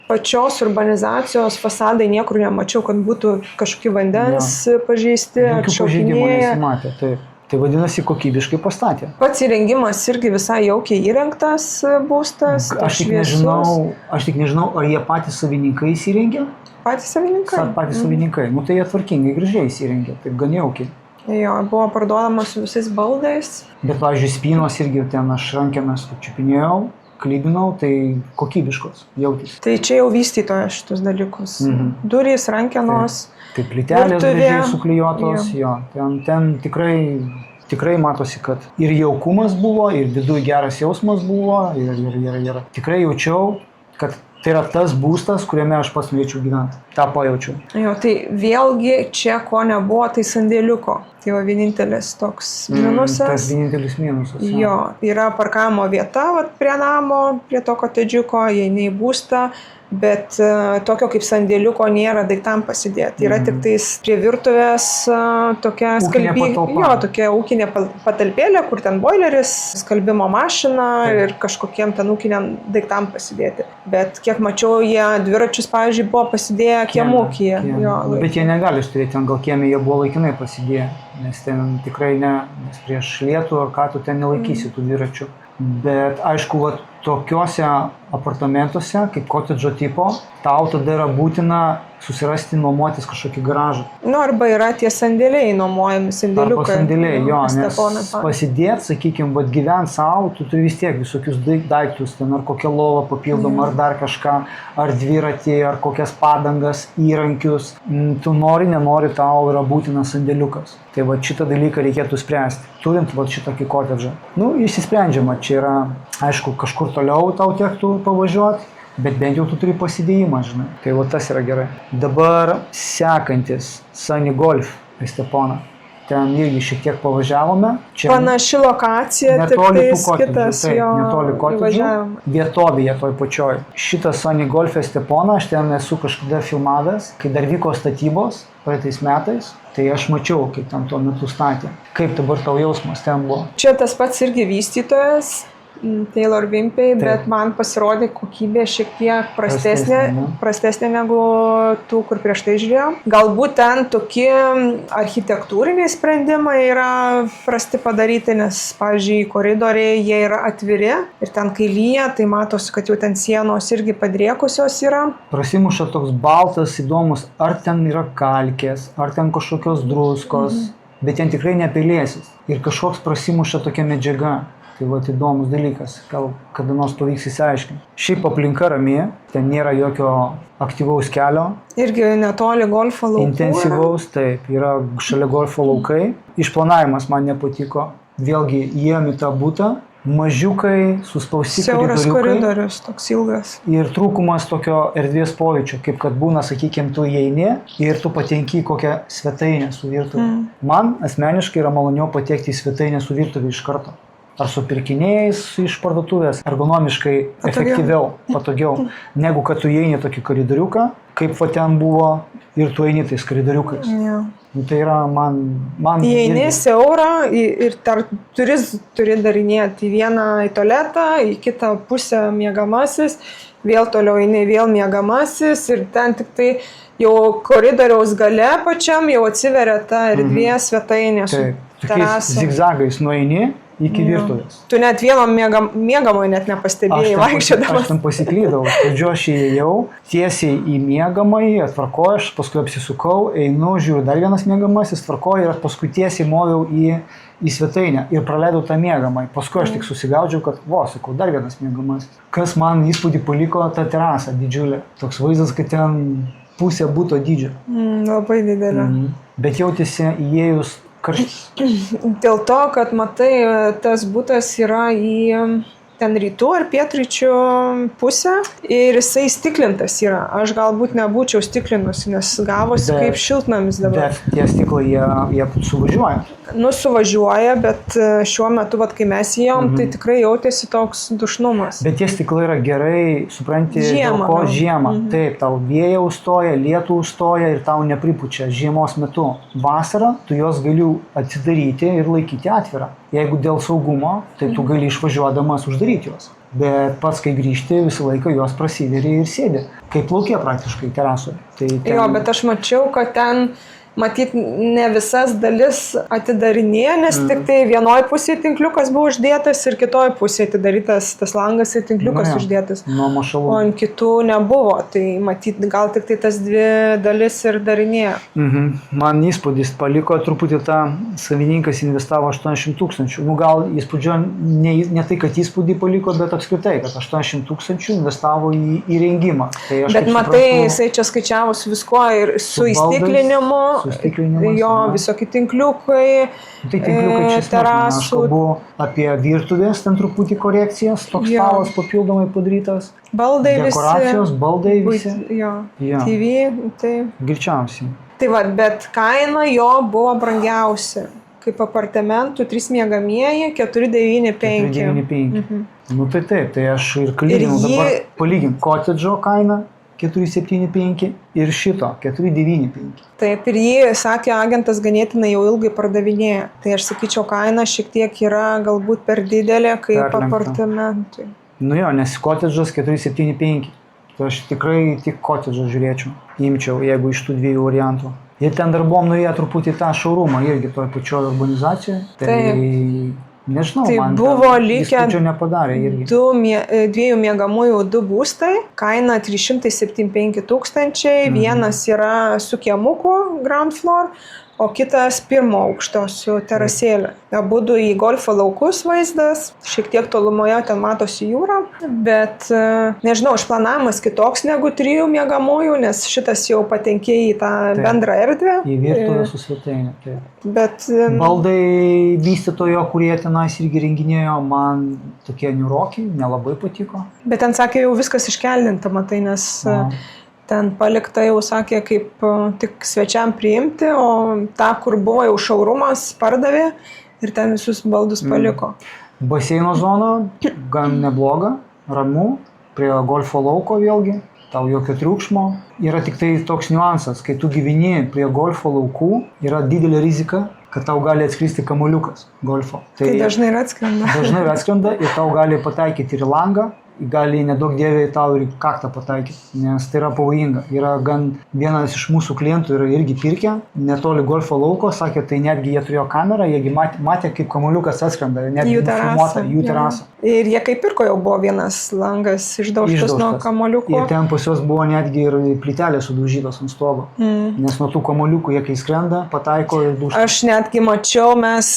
pačios urbanizacijos fasadai niekur nemačiau, kad būtų kažkokie vandens pažeisti, atšaukinėję. Jokių pažeidimų nesimatė, taip. Tai vadinasi, kokybiškai pastatė. Pats įrengimas irgi visai jaukiai įrengtas būstas. Aš tik nežinau, ar jie patys savininkai įsirengė? Patys savininkai? Patys savininkai. Tai jie tvarkingai, gražiai įsirengė, taip gan jaukiai. Jo, buvo parduodamas su visais baldais. Bet, pavyzdžiui, spynos irgi ten aš rankenas čiupinėjau, klybinau, tai kokybiškos jautėsi. Tai čia jau vystytoja šitus dalykus. Durys, rankenos. Tai plytelės virtuvė. gražiai suklijuotos, jo. Ten tikrai matosi, kad ir jaukumas buvo, ir viduje geras jausmas buvo, ir tikrai jaučiau, kad tai yra tas būstas, kuriame aš pats norėčiau gyventi. Ta pajaučiau. Jo, tai vėlgi čia ko nebuvo, tai sandėliuko. Tai va vienintelis toks minusas. Tas vienintelis minusas. Jo, yra parkavimo vieta vat, prie namo, prie to kotedžiuko, įeini į būstą, bet tokio kaip sandėliuko nėra daiktam pasidėti. Yra tik tais prie virtuvės tokia tokia ūkinė patalpėlė, kur ten boileris, skalbimo mašina ir kažkokiem ten ūkiniam daiktam pasidėti. Bet kiek mačiau, jie dviračius, pavyzdžiui, buvo pasidėję kiemūkyje. Bet jie negali turėti, ten gal kiemė jie buvo laikinai pasidėję, nes ten tikrai ne, nes prieš lietų ar ką tu ten nelaikysi tų dviračių. Bet aišku, va, tokiuose apartamentuose, kaip kotedžo tipo, tau tada yra būtina susirasti nuomotis kažkokį garažą. Arba yra tie sandėliai nuomojami, sandėliukai. Arba sandėliai, jo, nes pasidėt, sakykime, vat gyvent savo, tu turi vis tiek visokius daiktus, ten ar kokią lovą papildomą, ar dar kažką, ar dviratį, ar kokias padangas, įrankius. Tu nenori, tau yra būtinas sandėliukas. Tai va šitą dalyką reikėtų spręsti. Turint va šitokį kotedžą. Išsisprendžiama, čia yra, aišku, kažkur toliau tau tektų pavažiuoti, bet bent jau tu turi pasidėjimą, žinai. Tai va tas yra gerai. Dabar sekantis Sunny Golf Estepona. Ten irgi šiek tiek pavažiavome. Čia panaši lokacija, tik tais kitas jo netoli kotedžų. Vietovėje toj pačioj. Šitas Sunny Golf Estepona, aš ten esu kažkada filmavęs, kai dar vyko statybos praeitais metais. Tai aš mačiau, kaip ten tuo metu statė. Kaip dabar tau jausmas ten buvo? Čia tas pats irgi vystytojas, Taylor Wimpey, bet man pasirodė kokybė šiek tiek prastesnė negu tų, kur prieš tai žiūrėjau. Galbūt ten tokie architektūriniai sprendimai yra prasti padaryti, nes, pavyzdžiui, koridoriai jie yra atviri ir ten kai lyja, tai matosi, kad jau ten sienos irgi padriekusios yra. Prasimuša toks baltas, įdomus, ar ten yra kalkės, ar ten kažkokios druskos, bet ten tikrai nepelėsis. Ir kažkoks prasimuša tokia medžiaga. Tai va, įdomus dalykas, gal kada nors pavyks įsiaiškinti. Šiaip aplinka rami, ten nėra jokio aktyvaus kelio. Irgi netoli golfo laukų. Intensyvaus, taip, yra šalia golfo laukai. Išplanavimas man nepatiko. Vėlgi, įėjom į tą butą, mažiukai, suspausti siauras koridorius, toks ilgas. Ir trūkumas tokio erdvės pojūčio, kaip kad būna, sakykime, tu įeini ir tu patenki į kokią svetainę su virtuvė. Man asmeniškai yra maloniau patekti į svetainę su virtuvė iš karto. Ar su pirkiniais iš parduotuvės, ergonomiškai efektyviau, patogiau, negu kad tu įeini tokį koridoriuką, kaip va ten buvo, ir tu eini tais koridoriukais. Tai yra man įeini siaurą ir turi darinėti į vieną į tualetą, į kitą pusę miegamasis, vėl toliau eini vėl miegamasis ir ten tik tai jau koridoriaus gale pačiam jau atsiveria ta erdvė svetainė su terasa. Zigzagais nueini iki virtuvės. Tu net vieno miegamojo net nepastebėjai vaikščiodamas. Aš ten pasiklydau. Pradžiu aš įėjau tiesiai į miegamąjį, atvarkoju, aš paskui apsisukau, einu, žiūriu, dar vienas miegamasis, tvarkoju ir aš paskui tiesiai moviau į svetainę ir praleidau tą miegamąjį. Paskui aš tik susigaudžiau, kad sakau, dar vienas miegamasis. Kas man įspūdį paliko, ta terasa didžiulė. Toks vaizdas, kad ten pusė buto dydžio. Labai didelė. Bet jautėsi įėjus karštis. Dėl to, kad matai, tas butas yra į ten rytų ar pietryčių pusę ir jisai stiklintas yra. Aš galbūt nebūčiau stiklinusi, nes gavosi kaip šiltnamis dabar. Bet tie stiklai, jie suvažiuoja. Suvažiuoja, bet šiuo metu, kai mes įėjom, tai tikrai jautėsi toks dušnumas. Bet tie stiklai yra gerai, supranti, žiemą. Taip, tau vėja užstoja, lietų užstoja ir tau nepripučia žiemos metu. Vasarą tu juos gali atsidaryti ir laikyti atvirą. Jeigu dėl saugumo, tai tu gali išvažiuodamas uždaryti juos. Bet pats, kai grįžti, visą laiką juos prasiveri ir sėdi. Kaip lauke praktiškai terasoje. Jo, bet aš mačiau, kad ten matyt, ne visas dalis atidarinėjo, nes tik tai vienoje pusėje tinkliukas buvo uždėtas ir kitoje pusėje atidarytas tas langas ir tinkliukas uždėtas. Nuo mašalų. O ant kitų nebuvo, tai matyt, gal tik tai tas dvi dalis ir darinėjo. Man įspūdis paliko truputį tą savininkas investavo 800 000. Nu gal įspūdžio ne tai, kad įspūdį paliko, bet apskritai, kad 800 000 investavo į įrengimą. Tai bet matai, jisai čia skaičiavo su viskuo ir su įstiklinimu, jo visokie tinkliukai, tai tinkliukai čia terasų. Aš kalbu apie virtuvės, ten truputį korekcijas, toks stalas papildomai padarytas. Baldai dekoracijos, visi. Baldai visi. Jo. TV, tai. Greičiausiai. Tai va, bet kaina jo buvo brangiausia. Kaip apartamentų, 3 miegamieji, 495. 495. Nu tai taip, tai aš ir kalbėjau dabar palygint kotedžo kainą 475 ir šito 495. Taip, ir jį, sakė agentas, ganėtinai jau ilgai pardavinėja. Tai aš sakyčiau, kaina šiek tiek yra galbūt per didelė kaip apartamentui. Nu jo, nes kotedžas 475. Tai aš tikrai tik kotedžą žiūrėčiau, imčiau, jeigu iš tų dviejų variantų. Ir ten dar buvom nuėję truputį tą šaurumą irgi toj pačioj urbanizacijoje. Tai nežinau, tai man buvo likę nepadarė irgi. 2 miegamųjų 2 būstai, kaina 375 000, vienas yra su kiemuku ground floor, o kitas 1 aukšto su terasėlė. Abudu į golfo laukus vaizdas, šiek tiek tolumoje ten matosi jūra, bet nežinau, išplanavimas kitoks negu 3 miegamųjų, nes šitas jau patenkė į tą bendrą erdvę. Į virtuvę su svetainė. Bet baldai vystytojo, kurie tenais irgi renginėjo, man tokie niūrokiai, nelabai patiko. Bet ten sakė, jau viskas iškeldinta, matai, nes ten palikta jau, sakė, kaip tik svečiam priimti, o tą, kur buvo jau šaurumas, pardavė ir ten visus baldus paliko. Baseino zona gan nebloga, ramu, prie golfo lauko vėlgi, tau jokio triukšmo. Yra tik tai toks niuansas, kai tu gyveni prie golfo laukų, yra didelė rizika, kad tau gali atskristi kamuoliukas golfo. Tai dažnai ir atskrenda. Dažnai ir atskrenda ir tau gali pataikyti ir į langą, gali nedaug dievė tau ir kaktą pataikyti, nes tai yra pavojinga. Yra gan vienas iš mūsų klientų yra irgi pirkę, netoli golfo lauko, sakė, tai netgi jie turėjo kamerą, jiegi matė, kaip kamuoliukas atskrenda, netgi filmuota jų terasą. Ir jie kaip pirko jau buvo vienas langas išdaužtas nuo kamuoliukų. Ir ten pas juos buvo netgi ir plytelė sudaužytos ant stogo, nes nuo tų kamuoliukų jie kai skrenda, pataiko ir dūžta. Aš netgi mačiau, mes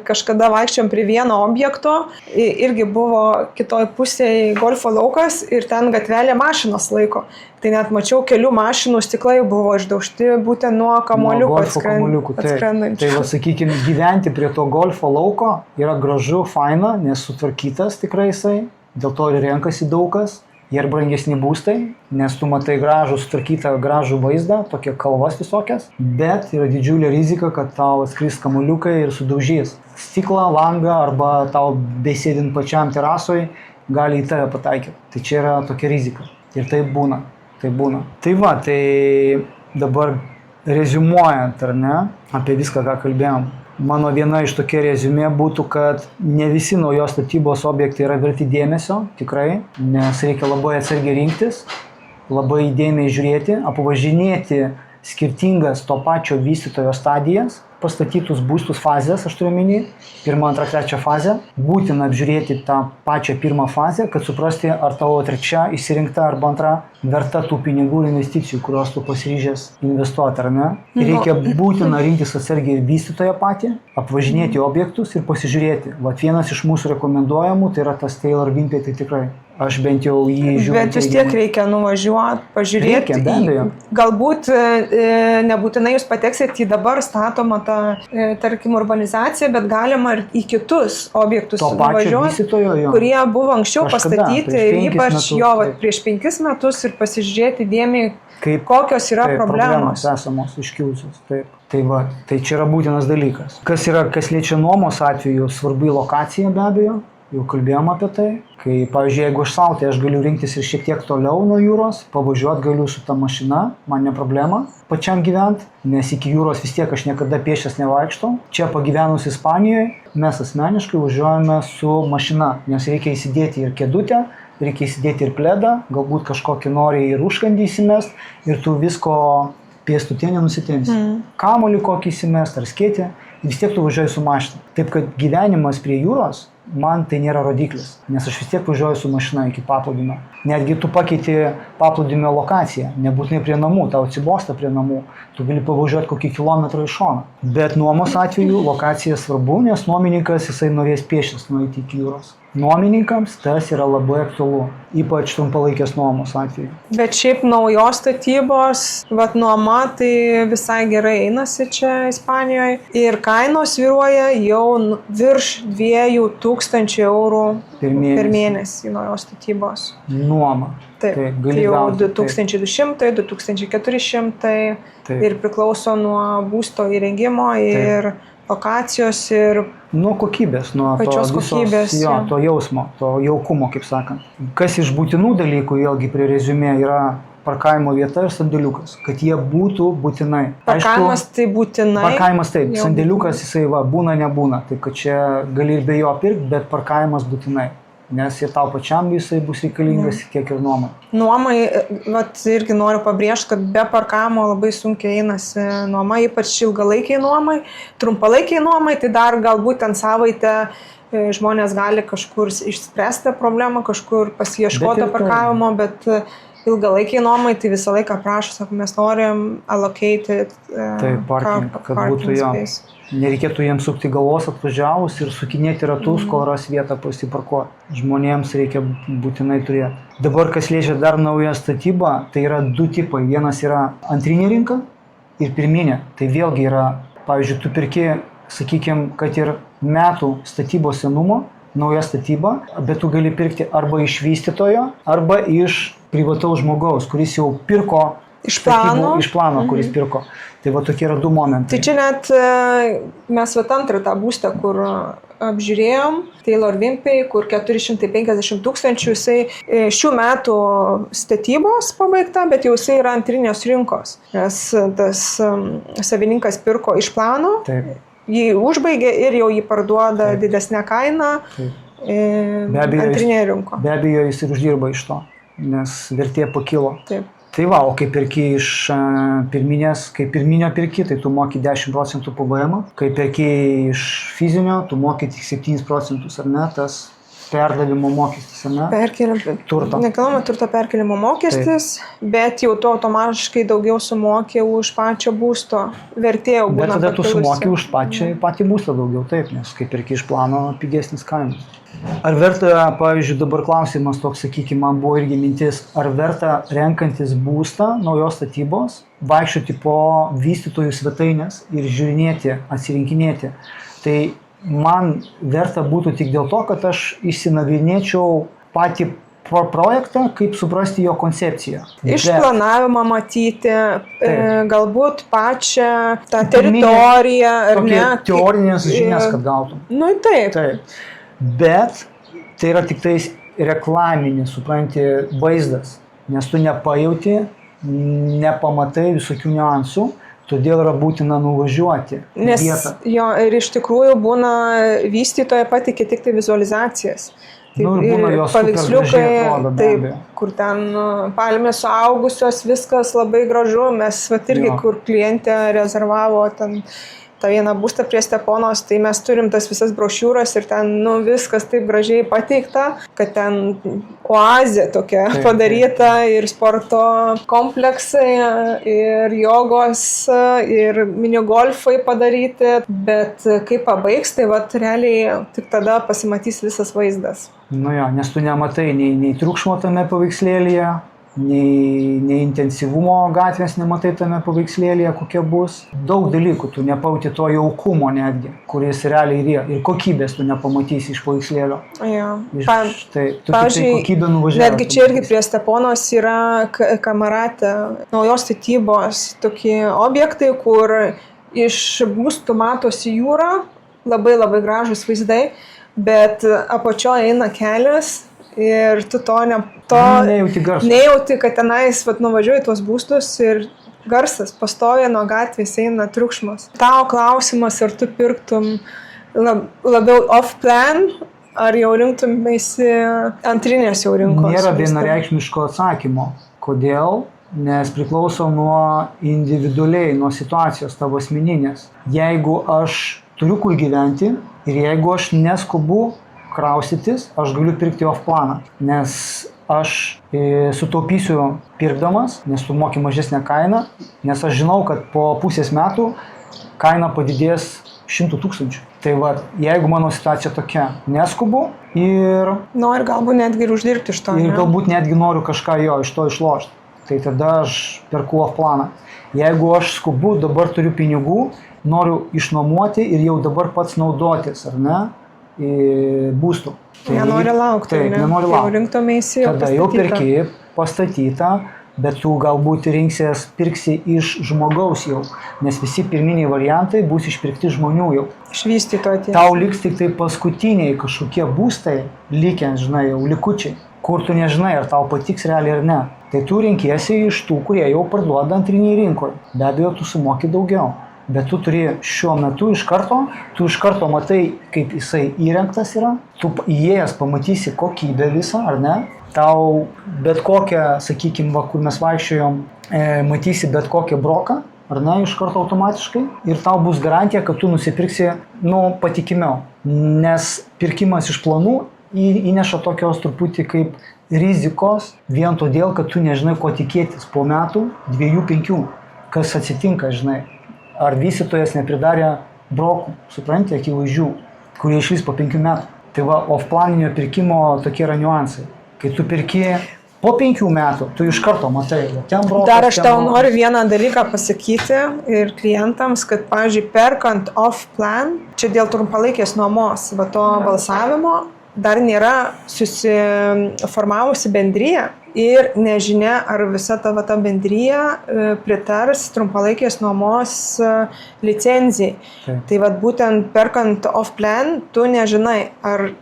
kažkada vaikščiom prie vieno objekto, irgi buvo kitoj pusėje golfo laukas ir ten gatvelė mašinos laiko. Tai net mačiau, kelių mašinų stiklai buvo išdaužti būtent nuo kamuoliukų atskrendančių. Tai va, sakykime, gyventi prie to golfo lauko yra gražu, faina, nes sutvarkytas tikrai jisai, dėl to ir renkasi daugas. Jie ir brangesni būstai, nes tu matai gražų, sutvarkytą gražų vaizdą, tokie kalvas visokias, bet yra didžiulė rizika, kad tau atskris kamuoliukai ir sudaužys stiklą, langą arba tau besėdint pačiam terasoj gali į tave pataikyti. Tai čia yra tokia rizika. Ir tai būna. Tai va, tai dabar reziumuojant, ar ne, apie viską, ką kalbėjom. Mano viena iš tokia reziumė būtų, kad ne visi naujos statybos objektai yra verti dėmesio, tikrai, nes reikia labai atsargiai rinktis, labai įdėmiai žiūrėti, apvažinėti skirtingas to pačio vystytojo stadijas, pastatytus būstus fazės, aš turiu omeny, 1, 2, 3 fazę. Būtina apžiūrėti tą pačią 1 fazę, kad suprasti, ar tavo 3 išsirinkta arba 2 verta tų pinigų ir investicijų, kuriuos tu pasiryžęs investuoti, ar ne. Reikia būtina rinktis atsargiai ir vystytoją patį, apvažinėti objektus ir pasižiūrėti. Vat vienas iš mūsų rekomenduojamų, tai yra tas Taylor Wimpey, tai tikrai. Aš bent jau jį žiūriu. Bet vis tiek reikia nuvažiuoti, pažiūrėti. Reikia, galbūt nebūtinai jūs pateksit į dabar statomą tą, tarkim, urbanizaciją, bet galima ir į kitus objektus nuvažiuoti, kurie buvo anksčiau pastatyti ir ypač prieš 5 metus ir pasižiūrėti dėmiai, kokios yra problemos esamos iškilusios. Tai čia yra būtinas dalykas. Kas liečia nuomos atveju, svarbi lokacija be abejo. Jau kalbėjom apie tai, kai, pavyzdžiui, jeigu aš sau, tai aš galiu rinktis ir šiek tiek toliau nuo jūros, pavažiuoti galiu su ta mašina, man ne problema pačiam gyventi, nes iki jūros vis tiek aš niekada pėsčias nevaikštau. Čia pagyvenus Ispanijoje, mes asmeniškai važiuojame su mašina, nes reikia įsidėti ir kėdutę, reikia įsidėti ir pledą, galbūt kažkokį nori ir užkandį įsimest ir tu visko pėstutė nenusitins. Kamuolį kokį įsimest ar skėtį, vis tiek tu važiuoji su mašina. Taip kad gyvenimas prie jūros, man tai nėra rodiklis, nes aš vis tiek važiuoju su mašina iki paplūdimio. Netgi tu pakeiti paplūdimio lokaciją, nebūtinai prie namų, tau atsibosta prie namų, tu gali pavažiuoti kokį kilometrą iš šono. Bet nuomos atveju lokacija svarbu, nes nuomininkas jisai norės pėsčias nueiti iki jūros. Nuomininkams tas yra labai aktualu, ypač trumpalaikės nuomos atveju. Bet šiaip naujos statybos, vat nuoma tai visai gerai einasi čia Ispanijoje ir kainos svyruoja jau virš 2000 eurų per mėnesį naujos statybos. Nuoma. Taip, tai jau 2200, 2400 ir priklauso nuo būsto įrengimo ir lokacijos ir nuo kokybės, nuo pačios kokybės, to jausmo, to jaukumo, kaip sakant. Kas iš būtinų dalykų, vėlgi prie reziumė, yra parkavimo vieta ir sandėliukas, kad jie būtų būtinai. Parkavimas tai būtinai. Parkavimas taip, sandėliukas jisai būna, nebūna, taip kad čia gali ir be jo pirkti, bet parkavimas būtinai. Nes ir tau pačiam jisai bus reikalingas, tiek ir nuomai. Nuomai, irgi noriu pabrėžti, kad be parkavimo labai sunkiai einasi nuoma, ypač ilgalaikiai nuomai. Trumpalaikiai nuomai, tai dar galbūt ten savaitę žmonės gali kažkur išspręsti problemą, kažkur pasiieškoti parkavimo, bet ilgalaikiai nuomai tai visą laiką prašo, sako, mes norim allocated parking, kad būtų jo. Nereikėtų jiems sukti galvos atvažiavus ir sukinėti ratus, kol ras vietą pasiparkuoti. Žmonėms reikia būtinai turėti. Dabar, kas liečia dar naują statybą, tai yra du tipai. Vienas yra antrinė rinka ir pirminė. Tai vėlgi yra, pavyzdžiui, tu pirki, sakykime, kad ir metų statybos senumo, nauja statyba, bet tu gali pirkti arba iš vystytojo, arba iš privataus žmogaus, kuris jau pirko iš plano, kuris pirko. Tai va tokie yra du momentai. Tai čia net mes antrą tą būstą, kur apžiūrėjom, Taylor Wimpey, kur 450 000, jisai šių metų statybos pabaigta, bet jau jisai yra antrinės rinkos, nes tas savininkas pirko iš plano, jį užbaigė ir jau jį parduoda didesnę kainą antrinėje rinko. Be abejo, jis ir uždirba iš to, nes vertė pakilo. Taip. Tai va, o kai perki iš pirminės, kai pirminio perki, tai tu moki 10% PVM, kai perki iš fizinio, tu moki tik 7%, ar ne, tas perdavimo mokestis, ar ne? Turto. Nekilnojamo turto perkelimo mokestis, bet jau tu automatiškai daugiau sumokė už pačią būsto vertė jau būna. Bet tada tu sumokė už patį būstą daugiau, taip, nes kai perki iš plano, pigesnis kainos. Ar verta, pavyzdžiui, dabar klausimas toks, sakykime, man buvo irgi mintis, ar verta renkantis būstą naujos statybos, vaikščioti po vystytojų svetainės ir žiūrinėti, atsirinkinėti. Tai man verta būtų tik dėl to, kad aš išsinagrinėčiau patį projektą, kaip suprasti jo koncepciją. Išplanavimą matyti, galbūt pačią tą teritoriją, ar ne? Teorinės žinias, kad gautum. Nu, taip. Bet tai yra tik tais reklaminis, supranti, vaizdas, nes tu nepajauti, nepamatai visokių niuansų, todėl yra būtina nuvažiuoti nes vietą. Jo, ir iš tikrųjų būna vystytoja patikė tik tai vizualizacijas. Taip, ir būna jos paveiksliukai, taip, kur ten palmės suaugusios, viskas labai gražu, mes irgi, kur klientė rezervavo ten tą vieną būstą prie Steponos, tai mes turim tas visas brošiūras ir ten viskas taip gražiai pateikta, kad ten oazė tokia padaryta ir sporto kompleksai, ir jogos, ir minigolfai padaryti, bet kai pabaigs, tai realiai tik tada pasimatys visas vaizdas. Nu jo, nes tu nematai nei triukšmo tame paveikslėlyje, nei intensyvumo gatvės nematai tame paveikslėlyje, kokia bus. Daug dalykų tu nepauti to jaukumo netgi, kuris realiai yra. Ir kokybės tu nepamatysi iš paveikslėlio. Jo. Pavyzdžiui, netgi čia irgi prie Steponos yra Kamarate naujos statybos tokie objektai, kur iš būstų matosi jūra, labai labai gražus vaizdai, bet apačioje eina kelias. Ir tu nejauti, kad tenais nuvažiuoji tuos būstus ir garsas pastoja nuo gatvės eina triukšmas. Tavo klausimas, ar tu pirktum labiau off-plan, ar jau rinktumėsi antrinės jau rinkos? Nėra vienareikšmiško atsakymo. Kodėl? nes priklauso nuo individualiai, nuo situacijos tavo asmeninės. Jeigu aš turiu kur gyventi ir jeigu aš neskubu kraustytis, aš galiu pirkti off planą, nes aš sutaupysiu pirkdamas, nes tu moki mažesnę kainą, nes aš žinau, kad po pusės metų kaina padidės 100 000. Tai va, jeigu mano situacija tokia, neskubu ir Nori galbūt netgi ir uždirbti iš to. ir ne? galbūt netgi noriu kažką jo iš to išlošti, tai tada aš perku off planą. Jeigu aš skubu, dabar turiu pinigų, noriu išnuomoti ir jau dabar pats naudotis, ar ne, būstų. Nenori laukti, taip, ne? nenori Jau laukti. rinktumeisi jau Tada jau pastatytą. perki pastatytą, bet tu galbūt pirksi iš žmogaus jau, nes visi pirminiai variantai bus išpirkti žmonių jau. Išvystyto atėjo. Tau liks tik tai paskutiniai kažkokie būstai likę, žinai, jau likučiai, kur tu nežinai, ar tau patiks realiai ar ne. Tai tu renkiesi iš tų, kurie jau parduoda antriniai rinkoje. Be abejo, tu sumoki daugiau. Bet tu turi šiuo metu iš karto matai, kaip jisai įrengtas yra, tu įėjęs pamatysi kokybę visą, ar ne? Tau bet kokią, sakykime, kur mes vaikščiojom, matysi bet kokią broką, ar ne, iš karto automatiškai, ir tau bus garantija, kad tu nusipirksi, patikimiau. Nes pirkimas iš planų įneša tokios truputį kaip rizikos, vien todėl, kad tu nežinai, ko tikėtis po metų, 2-5, kas atsitinka, žinai. Ar vystytojas nepridarė brokų, supranti, akivaizdžių, kurie išvis po 5 metų. Tai va, off-planinio pirkimo tokie yra niuansai. Kai tu pirki po 5 metų, tu iš karto matai, ten brokas. Dar aš tau noriu vieną dalyką pasakyti ir klientams, kad, pavyzdžiui, perkant off-plan, čia dėl trumpalaikės nuomos, va to balsavimo, dar nėra susiformavusi bendryja ir nežinia, ar visa ta bendryja pritars trumpalaikės nuomos licenzijai. Tai vat būtent perkant off-plan, tu nežinai, ar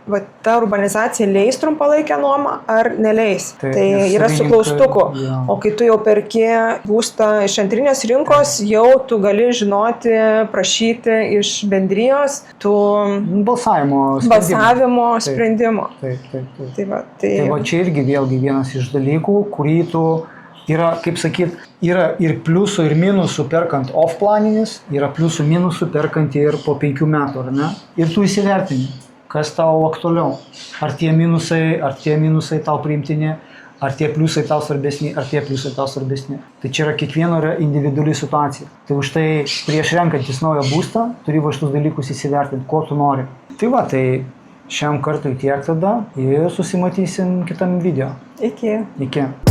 ta urbanizacija leis trumpalaikę nuomą ar neleis. Tai yra su klaustuku. O kai tu jau perki būstą iš antrinės rinkos, jau tu gali žinoti, prašyti iš bendrijos tų balsavimo sprendimo. Tai va čia irgi vėlgi vienas iš dalykų, kurį tu yra, kaip sakyt, yra ir pliusų ir minusų perkant off-planinis, yra pliusų minusų perkant ir po 5 metų, ar ne? Ir tu įsivertini, kas tau aktualiau. Ar tie minusai tau priimtini, ar tie pliusai tau svarbesni, ar tie pliusai tau svarbesni. Tai čia yra kiekvieno individuali situacija. Tai už tai prieš renkantis naują būstą, turi va šitus dalykus įsivertinti, ko tu nori. Tai va, tai šiam kartui tiek tada ir susimatysim kitam video. Iki. Iki.